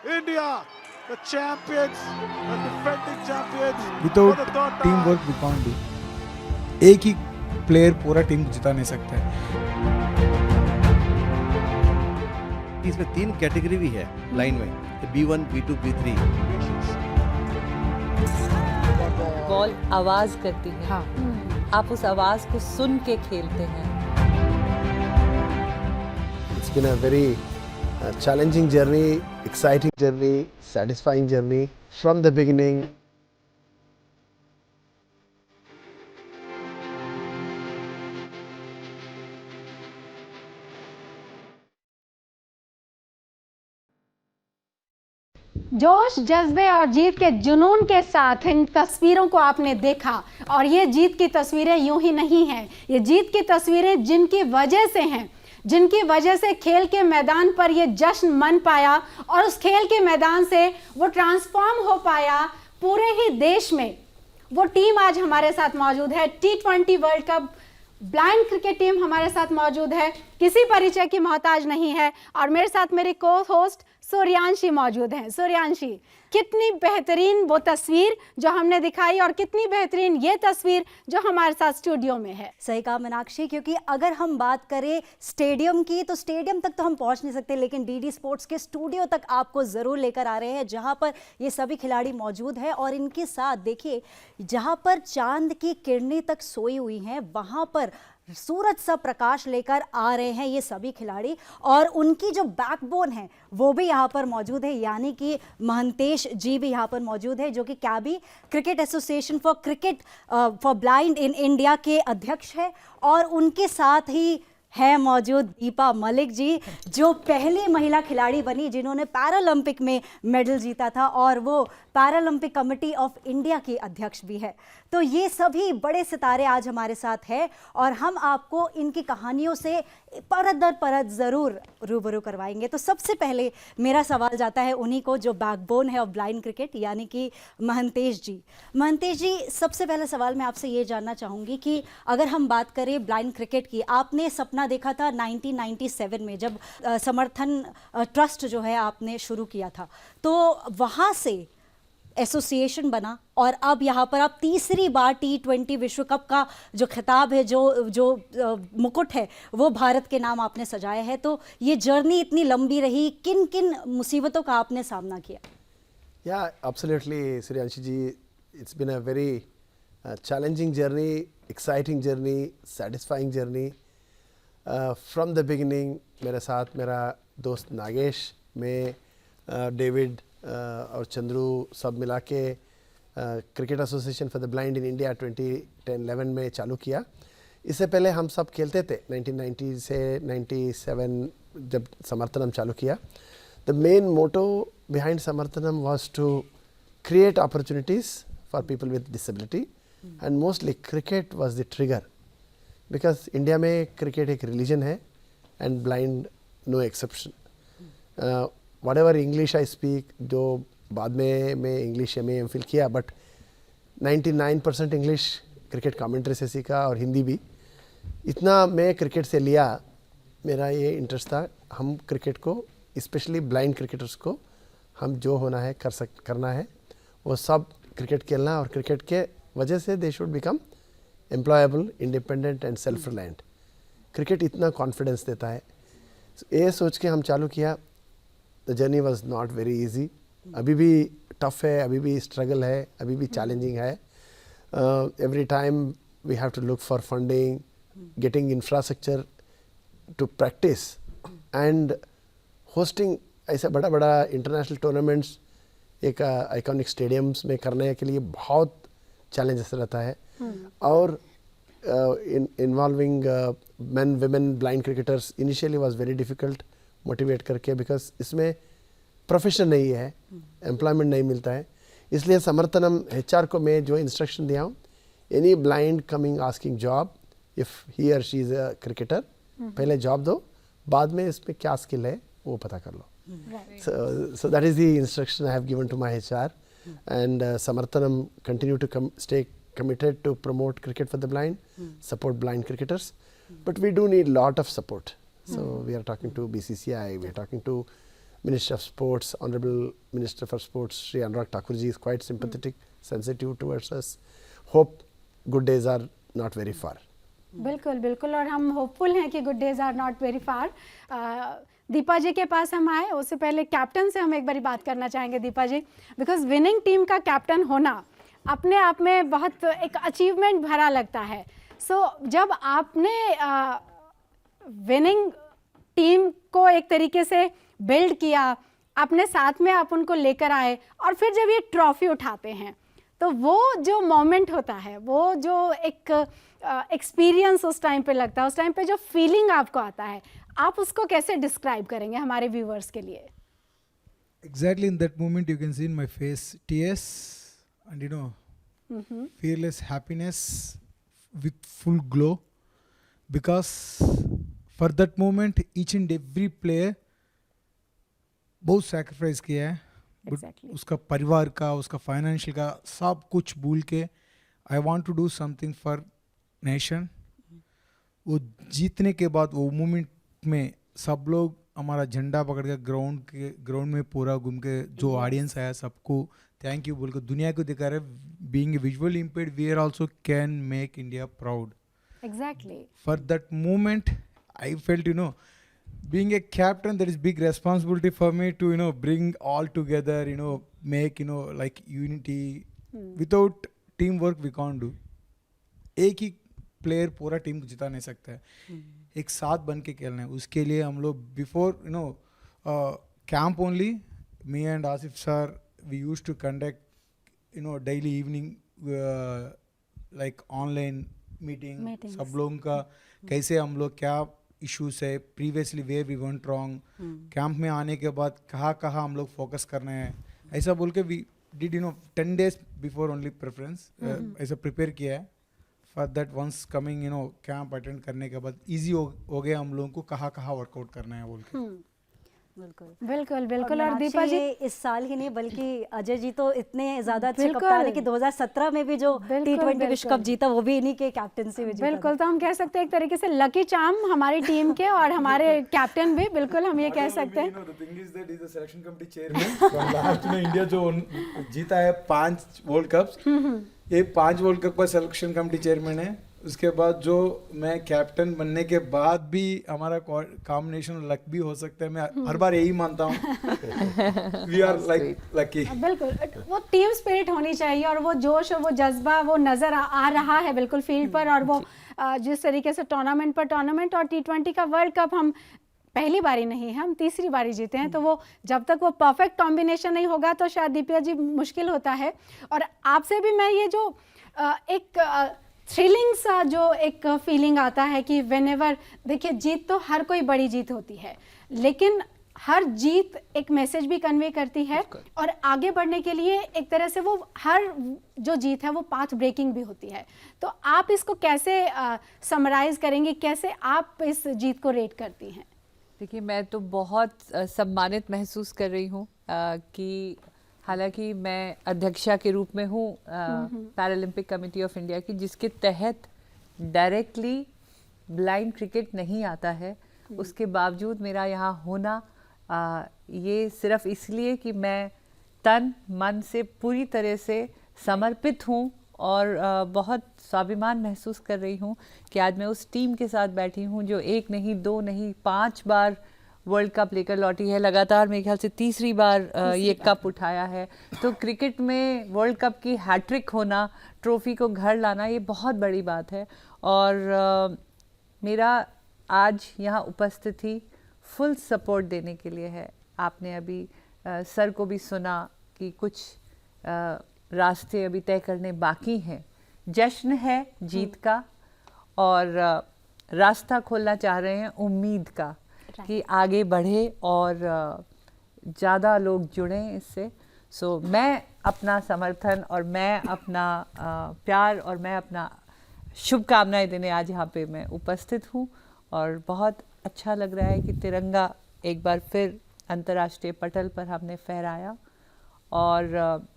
India, the champions, the defending champions. Without for the third team time. Work we can't do. एक ही player पूरा team को जिता नहीं सकता है। इसमें 3 कैटेगरी भी है लाइन में, B1, B2, B3। बॉल आवाज करती है। हाँ। आप उस आवाज को सुन के खेलते हैं। It's been a very challenging journey, exciting journey, satisfying journey from the beginning. जोश, जज्बे और जीत के जुनून के साथ इन तस्वीरों को आपने देखा, और ये जीत की तस्वीरें यूं ही नहीं हैं। ये जीत की तस्वीरें जिनकी वजह से हैं, जिनकी वजह से खेल के मैदान पर ये जश्न मन पाया और उस खेल के मैदान से वो ट्रांसफॉर्म हो पाया पूरे ही देश में। वो टीम आज हमारे साथ मौजूद है। T20 world cup blind cricket team हमारे साथ मौजूद है, किसी परिचय की मोहताज नहीं है। और मेरे साथ मेरे को होस्ट सूर्यांशी मौजूद हैं। सूर्यांशी, कितनी बेहतरीन वो तस्वीर जो हमने दिखाई और कितनी बेहतरीन ये तस्वीर जो हमारे साथ स्टूडियो में है। सही कहा मीनाक्षी, क्योंकि अगर हम बात करें स्टेडियम की तो स्टेडियम तक तो हम पहुंच नहीं सकते, लेकिन डीडी स्पोर्ट्स के स्टूडियो तक आपको ज़रूर लेकर आ रहे हैं, जहां पर ये सभी खिलाड़ी मौजूद हैं। और इनके साथ देखिए, जहां पर चांद की किरणें तक सोई हुई हैं, वहां पर सूरज सा प्रकाश लेकर आ रहे हैं ये सभी खिलाड़ी। और उनकी जो बैकबोन है वो भी यहाँ पर मौजूद है, यानी कि महंतेश जी भी यहाँ पर मौजूद है, जो कि CABI cricket association for cricket for blind in India के अध्यक्ष है। और उनके साथ ही है मौजूद दीपा मलिक जी, जो पहली महिला खिलाड़ी बनी जिन्होंने पैरालंपिक में मेडल जीता था, और वो पैरालंपिक कमेटी ऑफ इंडिया की अध्यक्ष भी है। तो ये सभी बड़े सितारे आज हमारे साथ हैं और हम आपको इनकी कहानियों से परत दर परत ज़रूर रूबरू करवाएंगे। तो सबसे पहले मेरा सवाल जाता है उन्हीं को जो बैकबोन है ऑफ ब्लाइंड क्रिकेट, यानी कि महंतेश जी। महंतेश जी, सबसे पहला सवाल मैं आपसे ये जानना चाहूँगी कि अगर हम बात करें ब्लाइंड क्रिकेट की, आपने सपना देखा था 1997 में, जब समर्थन ट्रस्ट जो है आपने शुरू किया था, तो वहाँ से एसोसिएशन बना और अब यहाँ पर आप तीसरी बार T20 विश्व कप का जो खिताब है, जो मुकुट है, वो भारत के नाम आपने सजाया है। तो ये जर्नी इतनी लंबी रही, किन किन मुसीबतों का आपने सामना किया? Yeah, absolutely, Suryanshi ji. It's been a very challenging journey, exciting journey, satisfying journey. From the beginning, मेरे साथ मेरा दोस्त नागेश, मैं, डेविड और चंद्रू सब मिला के cricket association for the blind in India 2011 में चालू किया। इससे पहले हम सब खेलते थे 1990 से 97 जब समर्थनम चालू किया। The main motto behind Samarthanam was to create opportunities for people with disability, and mostly cricket was the trigger, because India में क्रिकेट एक रिलीजन है and blind no exception. whatever English I speak, जो बाद में मैं इंग्लिश MA किया, but 99% English cricket commentary से सीखा और हिंदी भी। इतना मैं क्रिकेट से लिया, मेरा ये इंटरेस्ट था, हम क्रिकेट को, स्पेशली ब्लाइंड क्रिकेटर्स को, हम जो होना है करना है, वो सब क्रिकेट खेलना, और क्रिकेट के वजह से they should become employable, independent and self reliant. Cricket इतना कॉन्फिडेंस देता है। ये सोच के हम चालू किया। The journey was not very easy, अभी भी टफ है, अभी भी स्ट्रगल है, अभी भी चैलेंजिंग है। Every time we have to look for funding, getting infrastructure to practice, and hosting ऐसा बड़ा बड़ा इंटरनेशनल टूर्नामेंट्स एक आइकॉनिक स्टेडियम्स में करने के लिए बहुत चैलेंजेस रहता है। और involving men women blind cricketers initially was very difficult motivate करके, बिकॉज इसमें प्रोफेशन नहीं है, एम्प्लॉयमेंट नहीं मिलता है। इसलिए समर्थनम HR को मैं जो इंस्ट्रक्शन दिया हूँ, any blind coming asking job, if he और शी इज़ अ क्रिकेटर, पहले जॉब दो, बाद में इसमें क्या स्किल है वो पता कर लो। So that is the instruction I have given to my HR, and Samarthanam continue to stay committed to promote cricket for the blind, support blind cricketers, but we do need lot of support. So we are talking to BCCI, we are talking to Minister of Sports, Honorable Minister for Sports, Shri Anurag Thakur ji is quite sympathetic, sensitive towards us. Hope good days are not very far. बिल्कुल बिल्कुल, और हम hopeful हैं कि good days are not very far. Deepa ji के पास हम आए, उससे पहले कैप्टन से हम एक बारी बात करना चाहेंगे दीपा जी, बिकॉज विनिंग टीम का कैप्टन होना अपने आप में बहुत एक अचीवमेंट भरा लगता है। सो जब आपने विनिंग टीम को एक तरीके से बिल्ड किया, अपने साथ में आप उनको लेकर आए, और फिर जब ये ट्रॉफी उठाते हैं तो वो जो मोमेंट होता है, वो जो एक एक्सपीरियंस उस टाइम पे लगता है, उस टाइम पे जो फीलिंग आपको आता है, आप उसको कैसे डिस्क्राइब करेंगे हमारे व्यूवर्स के लिए? Exactly in that moment you can see in my face tears and fearless happiness with full glow, because for that moment each and every player बहुत sacrifice किया है। Exactly. उसका परिवार का, उसका फाइनेंशियल का, सब कुछ भूल के I want to do something for nation. वो जीतने के बाद वो मोमेंट में सब लोग हमारा झंडा पकड़ के ग्राउंड में पूरा घूम के, जो ऑडियंस आया सबको थैंक यू बोल के दुनिया को दिखा रहे, being visual impaired we are also can make India proud. Exactly. For that moment I felt being a captain, there is big responsibility for me to bring all together, make like unity. Without teamwork we can't do. एक ही player पूरा team को जिता नहीं सकता है, एक साथ बन के खेलना है। उसके लिए हम लोग before camp only, me and Asif sir we used to conduct daily evening like online meeting, सब लोगों का कैसे हम लोग क्या इश्यूज है, previously way we went wrong, camp में आने के बाद कहाँ हम लोग फोकस करना है, ऐसा बोल के we did 10 days before only preference ऐसा प्रिपेयर किया है for that. Once coming camp attend करने के बाद ईजी हो गया हम लोगों को कहाँ वर्कआउट करना है बोल के। बिल्कुल बिल्कुल बिल्कुल। और मीनाक्षी, दीपा जी ये इस साल ही नहीं बल्कि अजय जी तो इतने ज्यादा अच्छे कप्तान है कि 2017 में भी जो T20 विश्व कप जीता वो भी इन्हीं के कैप्टनसी में जीता। बिल्कुल, तो हम कह सकते हैं एक तरीके से लकी चार्म हमारी टीम के और हमारे कैप्टन भी, बिल्कुल हम ये कह सकते हैं। The thing is that he's the selection committee chairman from last में इंडिया जो जीता है 5 वर्ल्ड कप्स, ये 5 वर्ल्ड कप का सिलेक्शन कमेटी चेयरमैन है। उसके बाद जो मैं कैप्टन बनने के बाद भी हमारा कॉम्बिनेशन लक भी हो सकता है, मैं हर बार यही मानता हूँ। We are like lucky. बिल्कुल, वो टीम स्पिरिट होनी चाहिए और वो जोश और वो जज्बा वो नज़र आ रहा है बिल्कुल फील्ड पर। और वो जिस तरीके से टूर्नामेंट पर टूर्नामेंट और T20 का वर्ल्ड कप हम पहली बारी नहीं है, हम तीसरी बारी जीते हैं, तो वो जब तक वो परफेक्ट कॉम्बिनेशन नहीं होगा तो शायद दीपिका जी मुश्किल होता है। और आपसे भी मैं ये जो एक थ्रिलिंग सा जो एक फीलिंग आता है कि व्हेनेवर, देखिए जीत तो हर कोई बड़ी जीत होती है, लेकिन हर जीत एक मैसेज भी कन्वे करती है और आगे बढ़ने के लिए एक तरह से वो हर जो जीत है वो पाथ ब्रेकिंग भी होती है। तो आप इसको कैसे समराइज करेंगे, कैसे आप इस जीत को रेट करती हैं? देखिए, मैं तो बहुत सम्मानित महसूस कर रही हूँ कि हालांकि मैं अध्यक्षा के रूप में हूँ पैरालंपिक कमेटी ऑफ इंडिया की, जिसके तहत डायरेक्टली ब्लाइंड क्रिकेट नहीं आता है, उसके बावजूद मेरा यहाँ होना ये सिर्फ इसलिए कि मैं तन मन से पूरी तरह से समर्पित हूँ और बहुत स्वाभिमान महसूस कर रही हूँ कि आज मैं उस टीम के साथ बैठी हूँ जो 1 नहीं 2 नहीं 5 बार वर्ल्ड कप लेकर लौटी है, लगातार मेरे ख्याल से तीसरी बार ये कप उठाया है। तो क्रिकेट में वर्ल्ड कप की हैट्रिक होना, ट्रॉफी को घर लाना, ये बहुत बड़ी बात है। और मेरा आज यहाँ उपस्थिति फुल सपोर्ट देने के लिए है। आपने अभी सर को भी सुना कि कुछ रास्ते अभी तय करने बाकी हैं, जश्न है जीत का और रास्ता खोलना चाह रहे हैं उम्मीद का कि आगे बढ़े और ज़्यादा लोग जुड़ें इससे। सो मैं अपना समर्थन और मैं अपना प्यार और मैं अपना शुभकामनाएं देने आज यहाँ पे मैं उपस्थित हूँ और बहुत अच्छा लग रहा है कि तिरंगा एक बार फिर अंतर्राष्ट्रीय पटल पर हमने फहराया और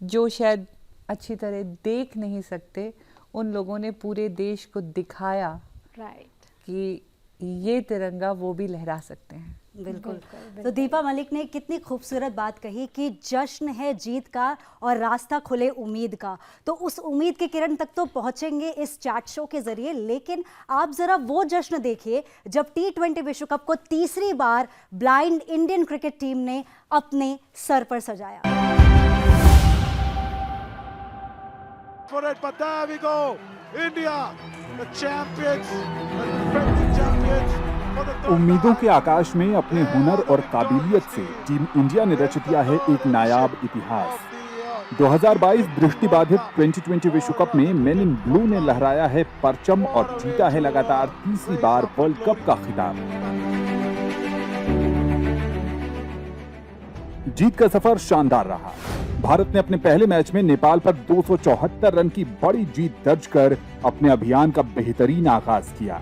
जो शायद अच्छी तरह देख नहीं सकते उन लोगों ने पूरे देश को दिखाया कि ये तिरंगा वो भी लहरा सकते हैं। बिल्कुल। तो दीपा मलिक ने कितनी खूबसूरत बात कही कि जश्न है जीत का और रास्ता खुले उम्मीद का। तो उस उम्मीद के किरण तक तो पहुंचेंगे इस चैट शो के जरिए, लेकिन आप जरा वो जश्न देखिए जब T20 विश्व कप को तीसरी बार ब्लाइंड इंडियन क्रिकेट टीम ने अपने सर पर सजाया। For it, but there we go. India, the champions, the defending champions. for the third उम्मीदों time. के आकाश में अपने हुनर और काबिलियत से टीम इंडिया ने रच दिया है एक नायाब इतिहास। 2022 दृष्टिबाधित 2020 विश्व कप में मेन इन ब्लू ने लहराया है परचम और जीता है लगातार तीसरी बार वर्ल्ड कप का खिताब। जीत का सफर शानदार रहा। भारत ने अपने पहले मैच में नेपाल पर 274 रन की बड़ी जीत दर्ज कर अपने अभियान का बेहतरीन आगाज किया।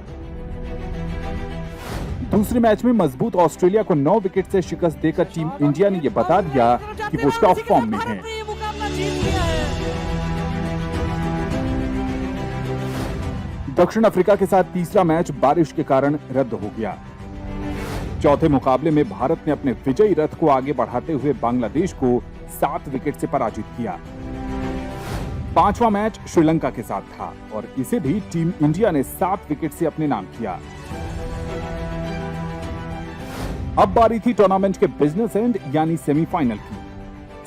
दूसरे मैच में मजबूत ऑस्ट्रेलिया को 9 विकेट से शिकस्त देकर टीम इंडिया ने यह बता दिया कि वो टॉप फॉर्म में है। दक्षिण अफ्रीका के साथ तीसरा मैच बारिश के कारण रद्द हो गया। चौथे मुकाबले में भारत ने अपने विजयी रथ को आगे बढ़ाते हुए बांग्लादेश को 7 विकेट से पराजित किया। पांचवा मैच श्रीलंका के साथ था और इसे भी टीम इंडिया ने 7 विकेट से अपने नाम किया। अब बारी थी टूर्नामेंट के बिजनेस एंड यानी सेमीफाइनल की।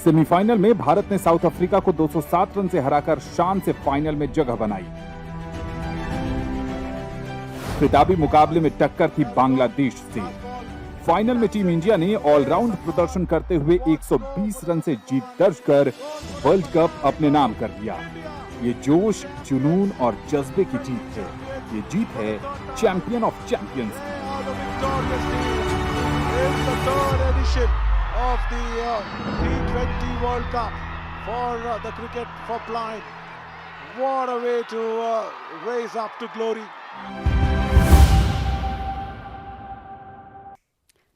सेमीफाइनल में भारत ने साउथ अफ्रीका को 207 रन से हराकर शान से फाइनल में जगह बनाई। खिताबी मुकाबले में टक्कर थी बांग्लादेश से। फाइनल में टीम इंडिया ने ऑलराउंड प्रदर्शन करते हुए 120 रन से जीत दर्ज कर वर्ल्ड कप अपने नाम कर लिया। ये जोश, जुनून और जज्बे की जीत है। ये जीत है चैंपियन ऑफ चैंपियंस की। In the third edition of the T20 World Cup for the cricket for blind. What a way to raise up to glory.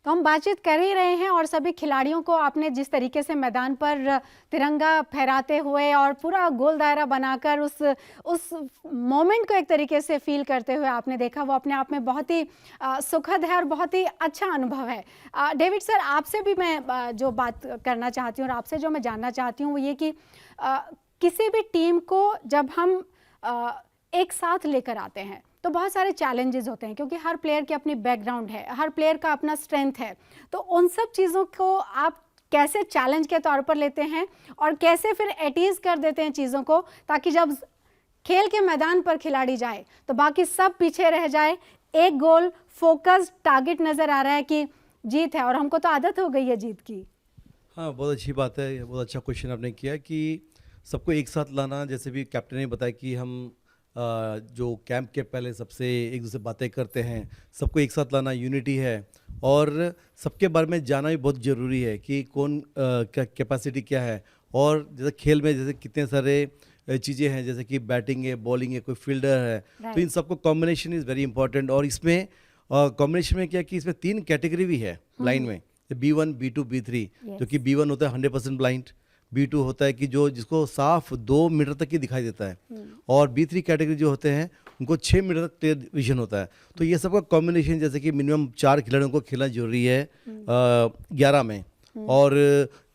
तो हम बातचीत कर ही रहे हैं और सभी खिलाड़ियों को आपने जिस तरीके से मैदान पर तिरंगा फहराते हुए और पूरा गोल दायरा बनाकर उस मोमेंट को एक तरीके से फील करते हुए आपने देखा, वो अपने आप में बहुत ही सुखद है और बहुत ही अच्छा अनुभव है। डेविड सर, आपसे भी मैं जो बात करना चाहती हूँ और आपसे जो मैं जानना चाहती हूँ वो ये कि किसी भी टीम को जब हम एक साथ लेकर आते हैं तो बहुत सारे चैलेंजेस होते हैं, क्योंकि हर प्लेयर की अपनी बैकग्राउंड है, हर प्लेयर का अपना स्ट्रेंथ है। तो उन सब चीज़ों को आप कैसे चैलेंज के तौर पर लेते हैं और कैसे फिर एटीज कर देते हैं चीज़ों को, ताकि जब खेल के मैदान पर खिलाड़ी जाए तो बाकी सब पीछे रह जाए, एक गोल फोकस्ड टारगेट नज़र आ रहा है कि जीत है, और हमको तो आदत हो गई है जीत की। हाँ, बहुत अच्छी बात है, बहुत अच्छा क्वेश्चन आपने किया कि सबको एक साथ लाना। जैसे भी कैप्टन ने बताया कि हम जो कैंप के पहले सबसे एक दूसरे बातें करते हैं, सबको एक साथ लाना यूनिटी है, और सबके बारे में जानना भी बहुत ज़रूरी है कि कौन क्या कैपेसिटी क्या है। और जैसे खेल में जैसे कितने सारे चीज़ें हैं, जैसे कि बैटिंग है, बॉलिंग है, कोई फील्डर है, तो इन सबको कॉम्बिनेशन इज़ वेरी इंपॉर्टेंट। और इसमें कॉम्बिनेशन में क्या कि इसमें 3 कैटेगरी भी है ब्लाइंड में, B1, B2, B3। जो कि B1 होता है 100% ब्लाइंड, B2 होता है कि जो जिसको साफ 2 मीटर तक ही दिखाई देता है, और B3 कैटेगरी जो होते हैं उनको 6 मीटर तक क्लियर विजन होता है। तो ये सबका कॉम्बिनेशन, जैसे कि मिनिमम 4 खिलाड़ियों को खेलना जरूरी है 11 में, और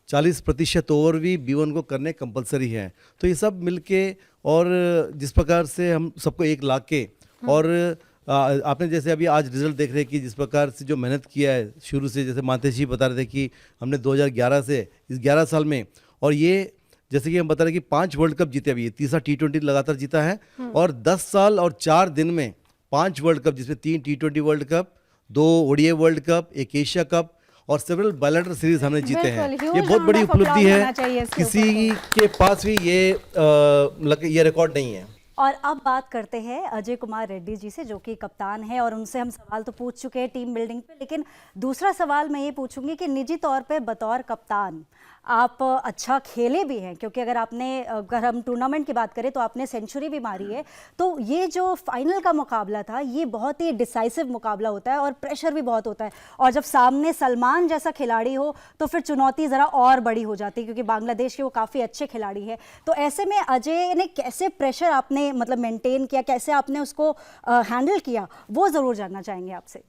40% ओवर भी B1 को करने कंपलसरी है। तो ये सब मिलके, और जिस प्रकार से हम सबको एक ला के, और आपने जैसे अभी आज रिजल्ट देख रहे हैं कि जिस प्रकार से जो मेहनत किया है शुरू से, जैसे मानतेश जी बता रहे थे कि हमने 2011 से इस 11 साल में, और ये जैसे कि हम बता रहे हैं कि 5 वर्ल्ड कप जीते, अभी ये तीसरा T20 लगातार जीता है, और 10 साल और 4 दिन में 5 वर्ल्ड कप, जिसमें 3 T20 world cup, 2 ODI world cup, 1 Asia cup और सेवरल बायलैटरल सीरीज हमने जीते हैं। ये बहुत बड़ी उपलब्धि है, किसी के पास भी ये रिकॉर्ड नहीं है। और अब बात करते हैं अजय कुमार रेड्डी जी से, जो कि कप्तान है, और उनसे हम सवाल तो पूछ चुके हैं टीम बिल्डिंग पे, लेकिन दूसरा सवाल मैं ये पूछूंगी कि निजी तौर पे बतौर कप्तान आप अच्छा खेले भी हैं, क्योंकि अगर हम टूर्नामेंट की बात करें तो आपने सेंचुरी भी मारी है। तो ये जो फाइनल का मुकाबला था ये बहुत ही डिसाइसिव मुकाबला होता है और प्रेशर भी बहुत होता है, और जब सामने सलमान जैसा खिलाड़ी हो तो फिर चुनौती ज़रा और बड़ी हो जाती है, क्योंकि बांग्लादेश के वो काफ़ी अच्छे खिलाड़ी हैं। तो ऐसे में अजय ने कैसे प्रेशर आपने मतलब मेंटेन किया, कैसे आपने उसको हैंडल किया, वो ज़रूर जानना चाहेंगे आपसे।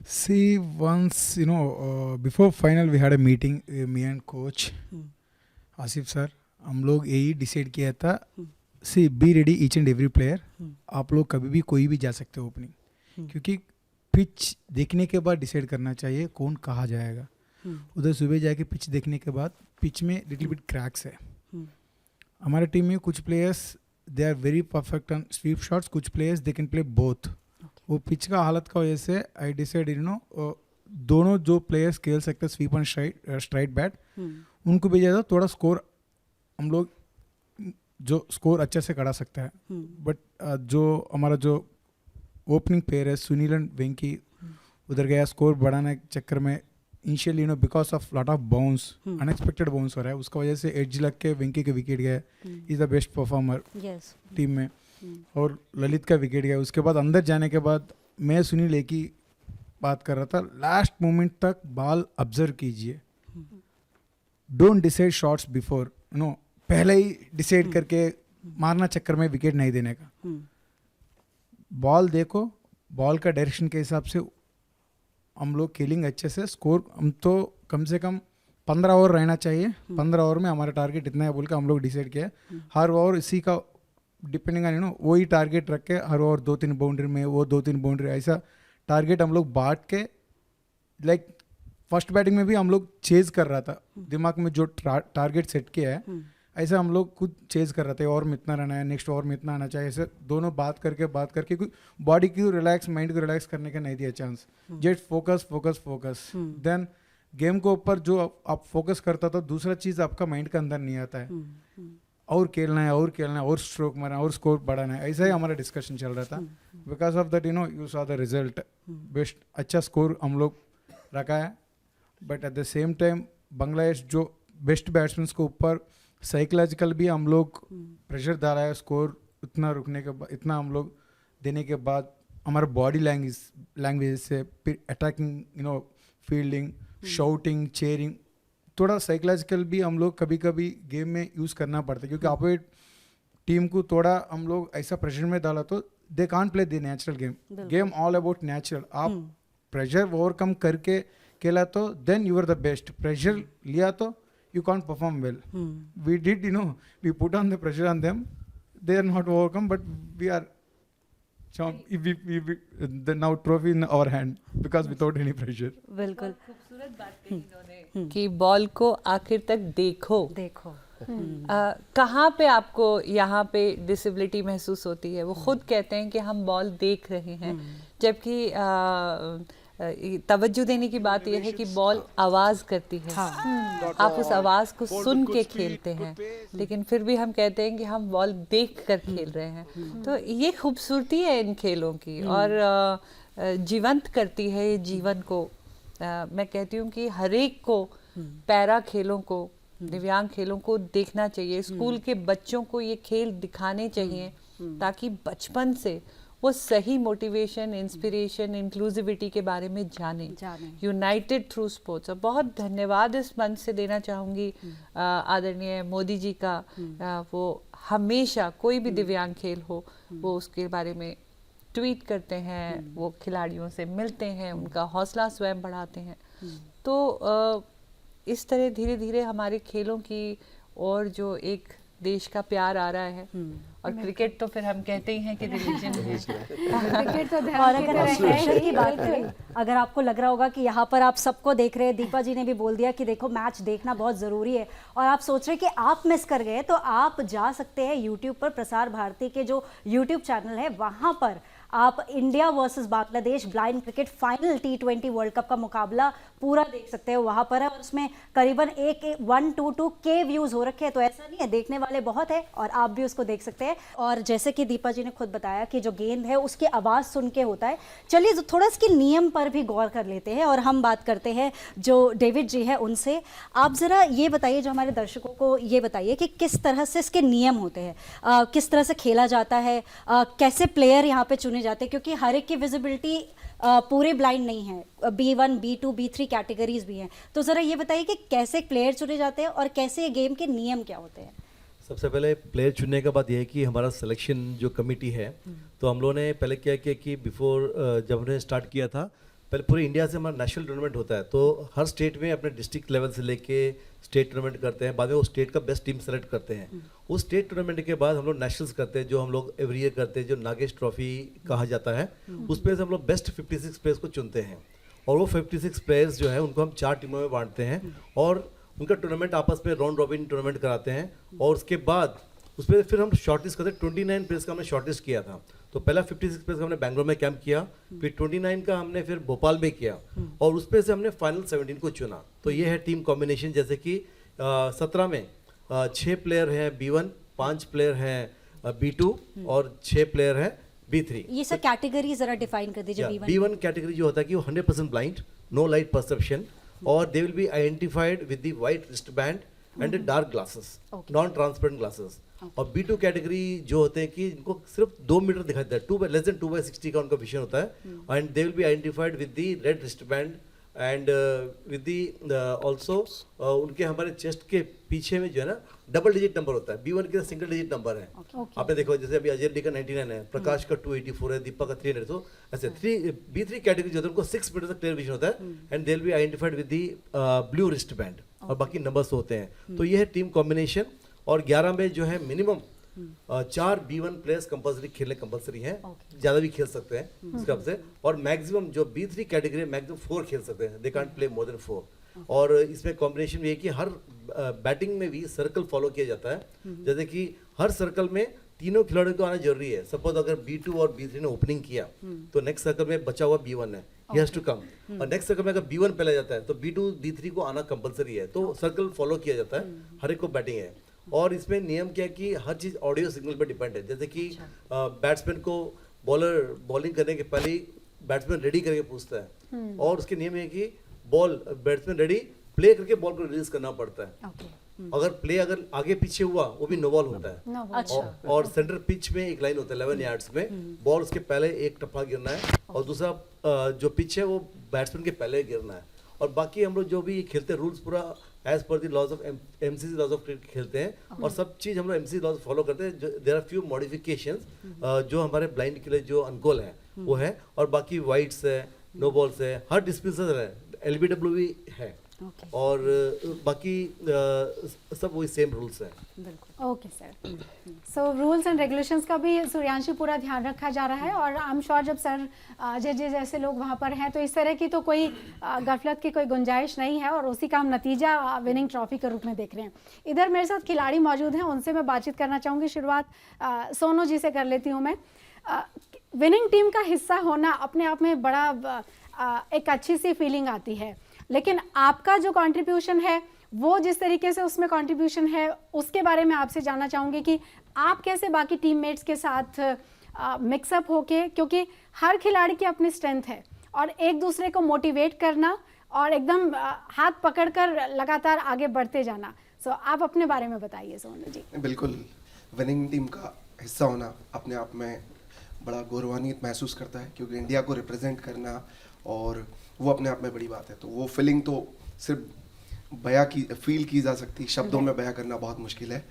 See, once before final we had a meeting, me and coach Asif sir, हम लोग यही डिसाइड किया था, see be ready each and every player, आप लोग कभी भी कोई भी जा सकते हो ओपनिंग, क्योंकि पिच देखने के बाद डिसाइड करना चाहिए कौन कहाँ जाएगा। उधर सुबह जाके पिच देखने के बाद पिच में लिटिल बिट क्रैक्स है। हमारे टीम में कुछ players they are very perfect on sweep shots, कुछ players they can play both. वो पिच का हालत का वजह से आई डिसाइड दोनों जो प्लेयर्स खेल सकते हैं स्वीप एंड स्ट्राइट बैट, उनको भी ज़्यादा थोड़ा स्कोर हम लोग जो स्कोर अच्छे से करा सकता है। बट जो हमारा जो ओपनिंग प्लेयर है सुनील एंड वेंकी, उधर गया स्कोर बढ़ाने के चक्कर में initially because of lot of bounce, unexpected bounce हो रहा है, उसका वजह से एज लग के वेंकी के विकेट गया। Is the best performer team में, और ललित का विकेट गया। उसके बाद अंदर जाने के बाद मैं सुनील एक ही बात कर रहा था, लास्ट मोमेंट तक बॉल ऑब्जर्व कीजिए, डोंट डिसाइड शॉट्स बिफोर, पहले ही डिसाइड करके मारना चक्कर में विकेट नहीं देने का। बॉल देखो, बॉल का डायरेक्शन के हिसाब से हम लोग खेलेंगे अच्छे से। स्कोर हम तो कम से कम 15 ओवर रहना चाहिए, 15 ओवर में हमारा टारगेट इतना है बोल के हम लोग डिसाइड किया। हर ओवर इसी का डिपेंडिंग ऑन वही टारगेट रख के हर ओवर 2-3 बाउंड्री में, वो 2-3 बाउंड्री, ऐसा टारगेट हम लोग बांट के, लाइक फर्स्ट बैटिंग में भी हम लोग चेज कर रहा था, दिमाग में जो टारगेट सेट किया है ऐसा हम लोग खुद चेज कर रहे थे। और में इतना रहना है, नेक्स्ट ओवर में इतना आना चाहिए, ऐसे दोनों बात करके बॉडी को रिलैक्स, माइंड को रिलैक्स करने का नहीं दिया chance. Just focus focus focus, then game के ऊपर जो आप फोकस करता था दूसरा चीज़ आपका माइंड के अंदर नहीं आता है, और खेलना है और खेलना है और स्ट्रोक मारना और स्कोर बढ़ाना है, ऐसा ही हमारा डिस्कशन चल रहा था। Because of that you saw the result, best अच्छा स्कोर हम लोग रखा है। But at the same time Bangladesh जो बेस्ट बैट्समैन के ऊपर साइकोलॉजिकल भी हम लोग प्रेशर डाला है। स्कोर इतना रुकने के बाद, इतना हम लोग देने के बाद हमारा बॉडी लैंग्वेज से फिर अटैकिंग, फील्डिंग, शाउटिंग, चेयरिंग, थोड़ा साइकोलॉजिकल भी हम लोग कभी कभी गेम में यूज़ करना पड़ता है, क्योंकि अपोजिट टीम को थोड़ा हम लोग ऐसा प्रेशर में डाला तो they can't play the natural game all about natural. आप प्रेशर ओवरकम करके खेला तो then you are the best, pressure लिया तो you can't perform well. We did, we put on the pressure on them. They are not overcome, but we are the now trophy in our hand because without any pressure. बिल्कुल खूबसूरत बात कही इन्होंने कि ball को आखिर तक देखो। कहाँ पे आपको यहाँ पे डिसेबिलिटी महसूस होती है? वो खुद कहते हैं कि हम बॉल देख रहे हैं, जबकि तवज्जो देने की बात यह है कि बॉल आवाज़ करती है। आप उस आवाज़ को सुन के खेलते हैं, लेकिन फिर भी हम कहते हैं कि हम बॉल देख कर खेल रहे हैं। तो ये खूबसूरती है इन खेलों की, और जीवंत करती है ये जीवन को। मैं कहती हूँ कि हर एक को पैरा खेलों को, दिव्यांग खेलों को देखना चाहिए। स्कूल के बच्चों को ये खेल दिखाने चाहिए ताकि बचपन से वो सही मोटिवेशन, इंस्पिरेशन, इंक्लूसिविटी के बारे में जाने। United through sports. और बहुत धन्यवाद इस मंच से देना चाहूँगी आदरणीय मोदी जी का। वो हमेशा कोई भी दिव्यांग खेल हो वो उसके बारे में ट्वीट करते हैं, वो खिलाड़ियों से मिलते हैं, उनका हौसला स्वयं बढ़ाते हैं। तो इस तरह धीरे धीरे हमारे खेलों की और जो एक देश का प्यार आ रहा है। और क्रिकेट तो फिर हम कहते ही हैं कि रिलीजन है। क्रिकेट तो और अगर हम प्रेशर की बात करें, अगर आपको लग रहा होगा कि यहाँ पर आप सबको देख रहे हैं, दीपा जी ने भी बोल दिया कि देखो मैच देखना बहुत ज़रूरी है, और आप सोच रहे हैं कि आप मिस कर गए, तो आप जा सकते हैं यूट्यूब पर, प्रसार भारती के जो यूट्यूब चैनल है वहाँ पर आप India versus Bangladesh blind cricket final T20 world cup का मुकाबला पूरा देख सकते हो वहाँ पर है, और उसमें करीबन 1.122 के व्यूज़ हो रखे हैं, तो ऐसा नहीं है, देखने वाले बहुत है और आप भी उसको देख सकते हैं। और जैसे कि दीपा जी ने खुद बताया कि जो गेंद है उसकी आवाज़ सुन के होता है। चलिए थोड़ा इसके नियम पर भी गौर कर लेते हैं और हम बात करते हैं जो डेविड जी है उनसे। आप ज़रा ये बताइए, जो हमारे दर्शकों को ये बताइए कि किस तरह से इसके नियम होते हैं, किस तरह से खेला जाता है, कैसे प्लेयर यहाँ पे चुने जाते हैं, क्योंकि हर एक की विजिबिलिटी पूरे ब्लाइंड नहीं है, B1, B2, B3 कैटेगरीज भी हैं। तो ज़रा ये बताइए कि कैसे प्लेयर चुने जाते हैं और कैसे ये गेम के नियम क्या होते हैं। सबसे पहले प्लेयर चुनने का बात यह है कि हमारा सिलेक्शन जो कमेटी है, तो हम लोगों ने पहले क्या किया कि बिफोर जब हमने स्टार्ट किया था, पहले पूरे इंडिया से हमारा नेशनल टूर्नामेंट होता है, तो हर स्टेट में अपने डिस्ट्रिक्ट लेवल से लेके स्टेट टूर्नामेंट करते हैं, बाद में वो स्टेट का बेस्ट टीम सेलेक्ट करते हैं। उस स्टेट टूर्नामेंट के बाद हम लोग नेशनल्स करते हैं, जो हम लोग एवरी ईयर करते हैं, जो नागेश ट्रॉफी कहा जाता है। उसमें से हम लोग बेस्ट 56 प्लेयर्स को चुनते हैं, और वो 56 प्लेयर्स जो है उनको हम 4 टीमों में बांटते हैं और उनका टूर्नामेंट आपस में राउंड रॉबिन टूर्नामेंट कराते हैं। और उसके बाद उस पर फिर हम शॉर्टलिस्ट करते हैं। 29 प्लेयर्स का हमने शॉर्टलिस्ट किया था, तो पहला 56 प्लेयर्स का हमने बैंगलोर में कैंप किया, फिर 29 का हमने फिर भोपाल में किया, और उस पर से हमने फाइनल 17 को चुना। तो ये है टीम कॉम्बिनेशन, जैसे कि 17 में 6 प्लेयर हैं B1, 5 प्लेयर हैं B2 और 6 प्लेयर हैं B3। ये सब कैटेगरी जरा डिफाइन कर दीजिए। B1 कैटेगरी जो होता है कि वो 100% ब्लाइंड, नो लाइट परसेप्शन, और they will be identified with the white wrist band and dark glasses, non transparent glasses. और B2 कैटेगरी जो होते हैं कि इनको सिर्फ 2 मीटर दिखाई देता है, लेस देन 2/60 का उनका विजन होता है, and they will be identified with the red wrist band and with the also उनके हमारे चेस्ट के पीछे में जो है ना डबल डिजिट नंबर होता है। B1 के सिंगल डिजिट नंबर है। आपने देखो जैसे अभी अजय का 99 है, प्रकाश का 284 है, दीपक का 300। तो ऐसे B3 कैटेगरी जो होता है उनको 6 मीटर तक क्लियर विजन होता है, and they will be identified with the blue wrist band, और बाकी नंबर्स होते हैं। तो ये है टीम कॉम्बिनेशन। और 11 में जो है मिनिमम 4 B1 प्लेयर्स कंपल्सरी खेलने कंपल्सरी हैं, ज़्यादा भी खेल सकते हैं इस हिसाब से। और मैक्सिमम जो B3 कैटेगरी मैक्सिमम 4 खेल सकते हैं, दे कांट प्ले मोर देन 4। और इसमें कॉम्बिनेशन भी है कि हर बैटिंग में भी सर्कल फॉलो किया जाता है, जैसे कि हर सर्कल में तीनों खिलाड़ियों को आना जरूरी है। सपोज अगर B2 और B3 ने ओपनिंग किया, तो नेक्स्ट सर्कल में बचा हुआ B1 है, he has to come। और नेक्स्ट सर्कल में अगर B1 पहले जाता है तो B2 B3 को आना कंपलसरी है, तो सर्कल फॉलो किया जाता है, हर एक को बैटिंग है। और इसमें नियम क्या है कि हर चीज़ ऑडियो सिग्नल पर डिपेंड है, जैसे कि बैट्समैन को बॉलर बॉलिंग करने के पहले बैट्समैन रेडी करके पूछता है, और उसके नियम है कि बॉल बैट्समैन रेडी प्ले करके बॉल को रिलीज करना पड़ता है। अगर प्ले अगर आगे पीछे हुआ वो भी नो बॉल होता है। अच्छा। और सेंटर पिच में एक लाइन होता है 11 यार्ड्स में, बॉल उसके पहले एक टप्पा गिरना है, और दूसरा जो पिच है वो बैट्समैन के पहले गिरना है। और बाकी हम लोग जो भी खेलते हैं रूल्स पूरा एज पर the laws of MCC laws of cricket खेलते हैं, और सब चीज़ हम लोग MCC लॉज फॉलो करते हैं। देयर आर फ्यू मॉडिफिकेशंस जो हमारे ब्लाइंड के लिए जो अनगोल है वो है, और बाकी वाइड्स है, नो बॉल्स है, हर डिस्पेंसर है, LBW भी है, और बाकी सब वही सेम रूल्स हैं। Okay sir, so rules and regulations का भी सूर्यांशी पूरा ध्यान रखा जा रहा है, और आई एम श्योर जब सर जज जैसे लोग वहाँ पर हैं तो इस तरह की तो कोई गफलत की कोई गुंजाइश नहीं है, और उसी का हम नतीजा विनिंग ट्रॉफी के रूप में देख रहे हैं। इधर मेरे साथ खिलाड़ी मौजूद हैं, उनसे मैं बातचीत करना चाहूँगी। शुरुआत सोनू जी से कर लेती हूँ मैं। विनिंग टीम का हिस्सा होना अपने आप में बड़ा एक अच्छी सी फीलिंग आती है, लेकिन आपका जो कंट्रीब्यूशन है वो जिस तरीके से उसमें कंट्रीब्यूशन है उसके बारे में आपसे जानना चाहूँगी कि आप कैसे बाकी टीममेट्स के साथ मिक्सअप होके, क्योंकि हर खिलाड़ी की अपनी स्ट्रेंथ है, और एक दूसरे को मोटिवेट करना और एकदम हाथ पकड़कर लगातार आगे बढ़ते जाना। सो आप अपने बारे में बताइए सोनू जी। बिल्कुल, विनिंग टीम का हिस्सा होना अपने आप में बड़ा गौरवान्वित महसूस करता है, क्योंकि इंडिया को रिप्रेजेंट करना और वो अपने आप में बड़ी बात है। तो वो फीलिंग तो सिर्फ फील की जा सकती, शब्दों में बयां करना बहुत मुश्किल है।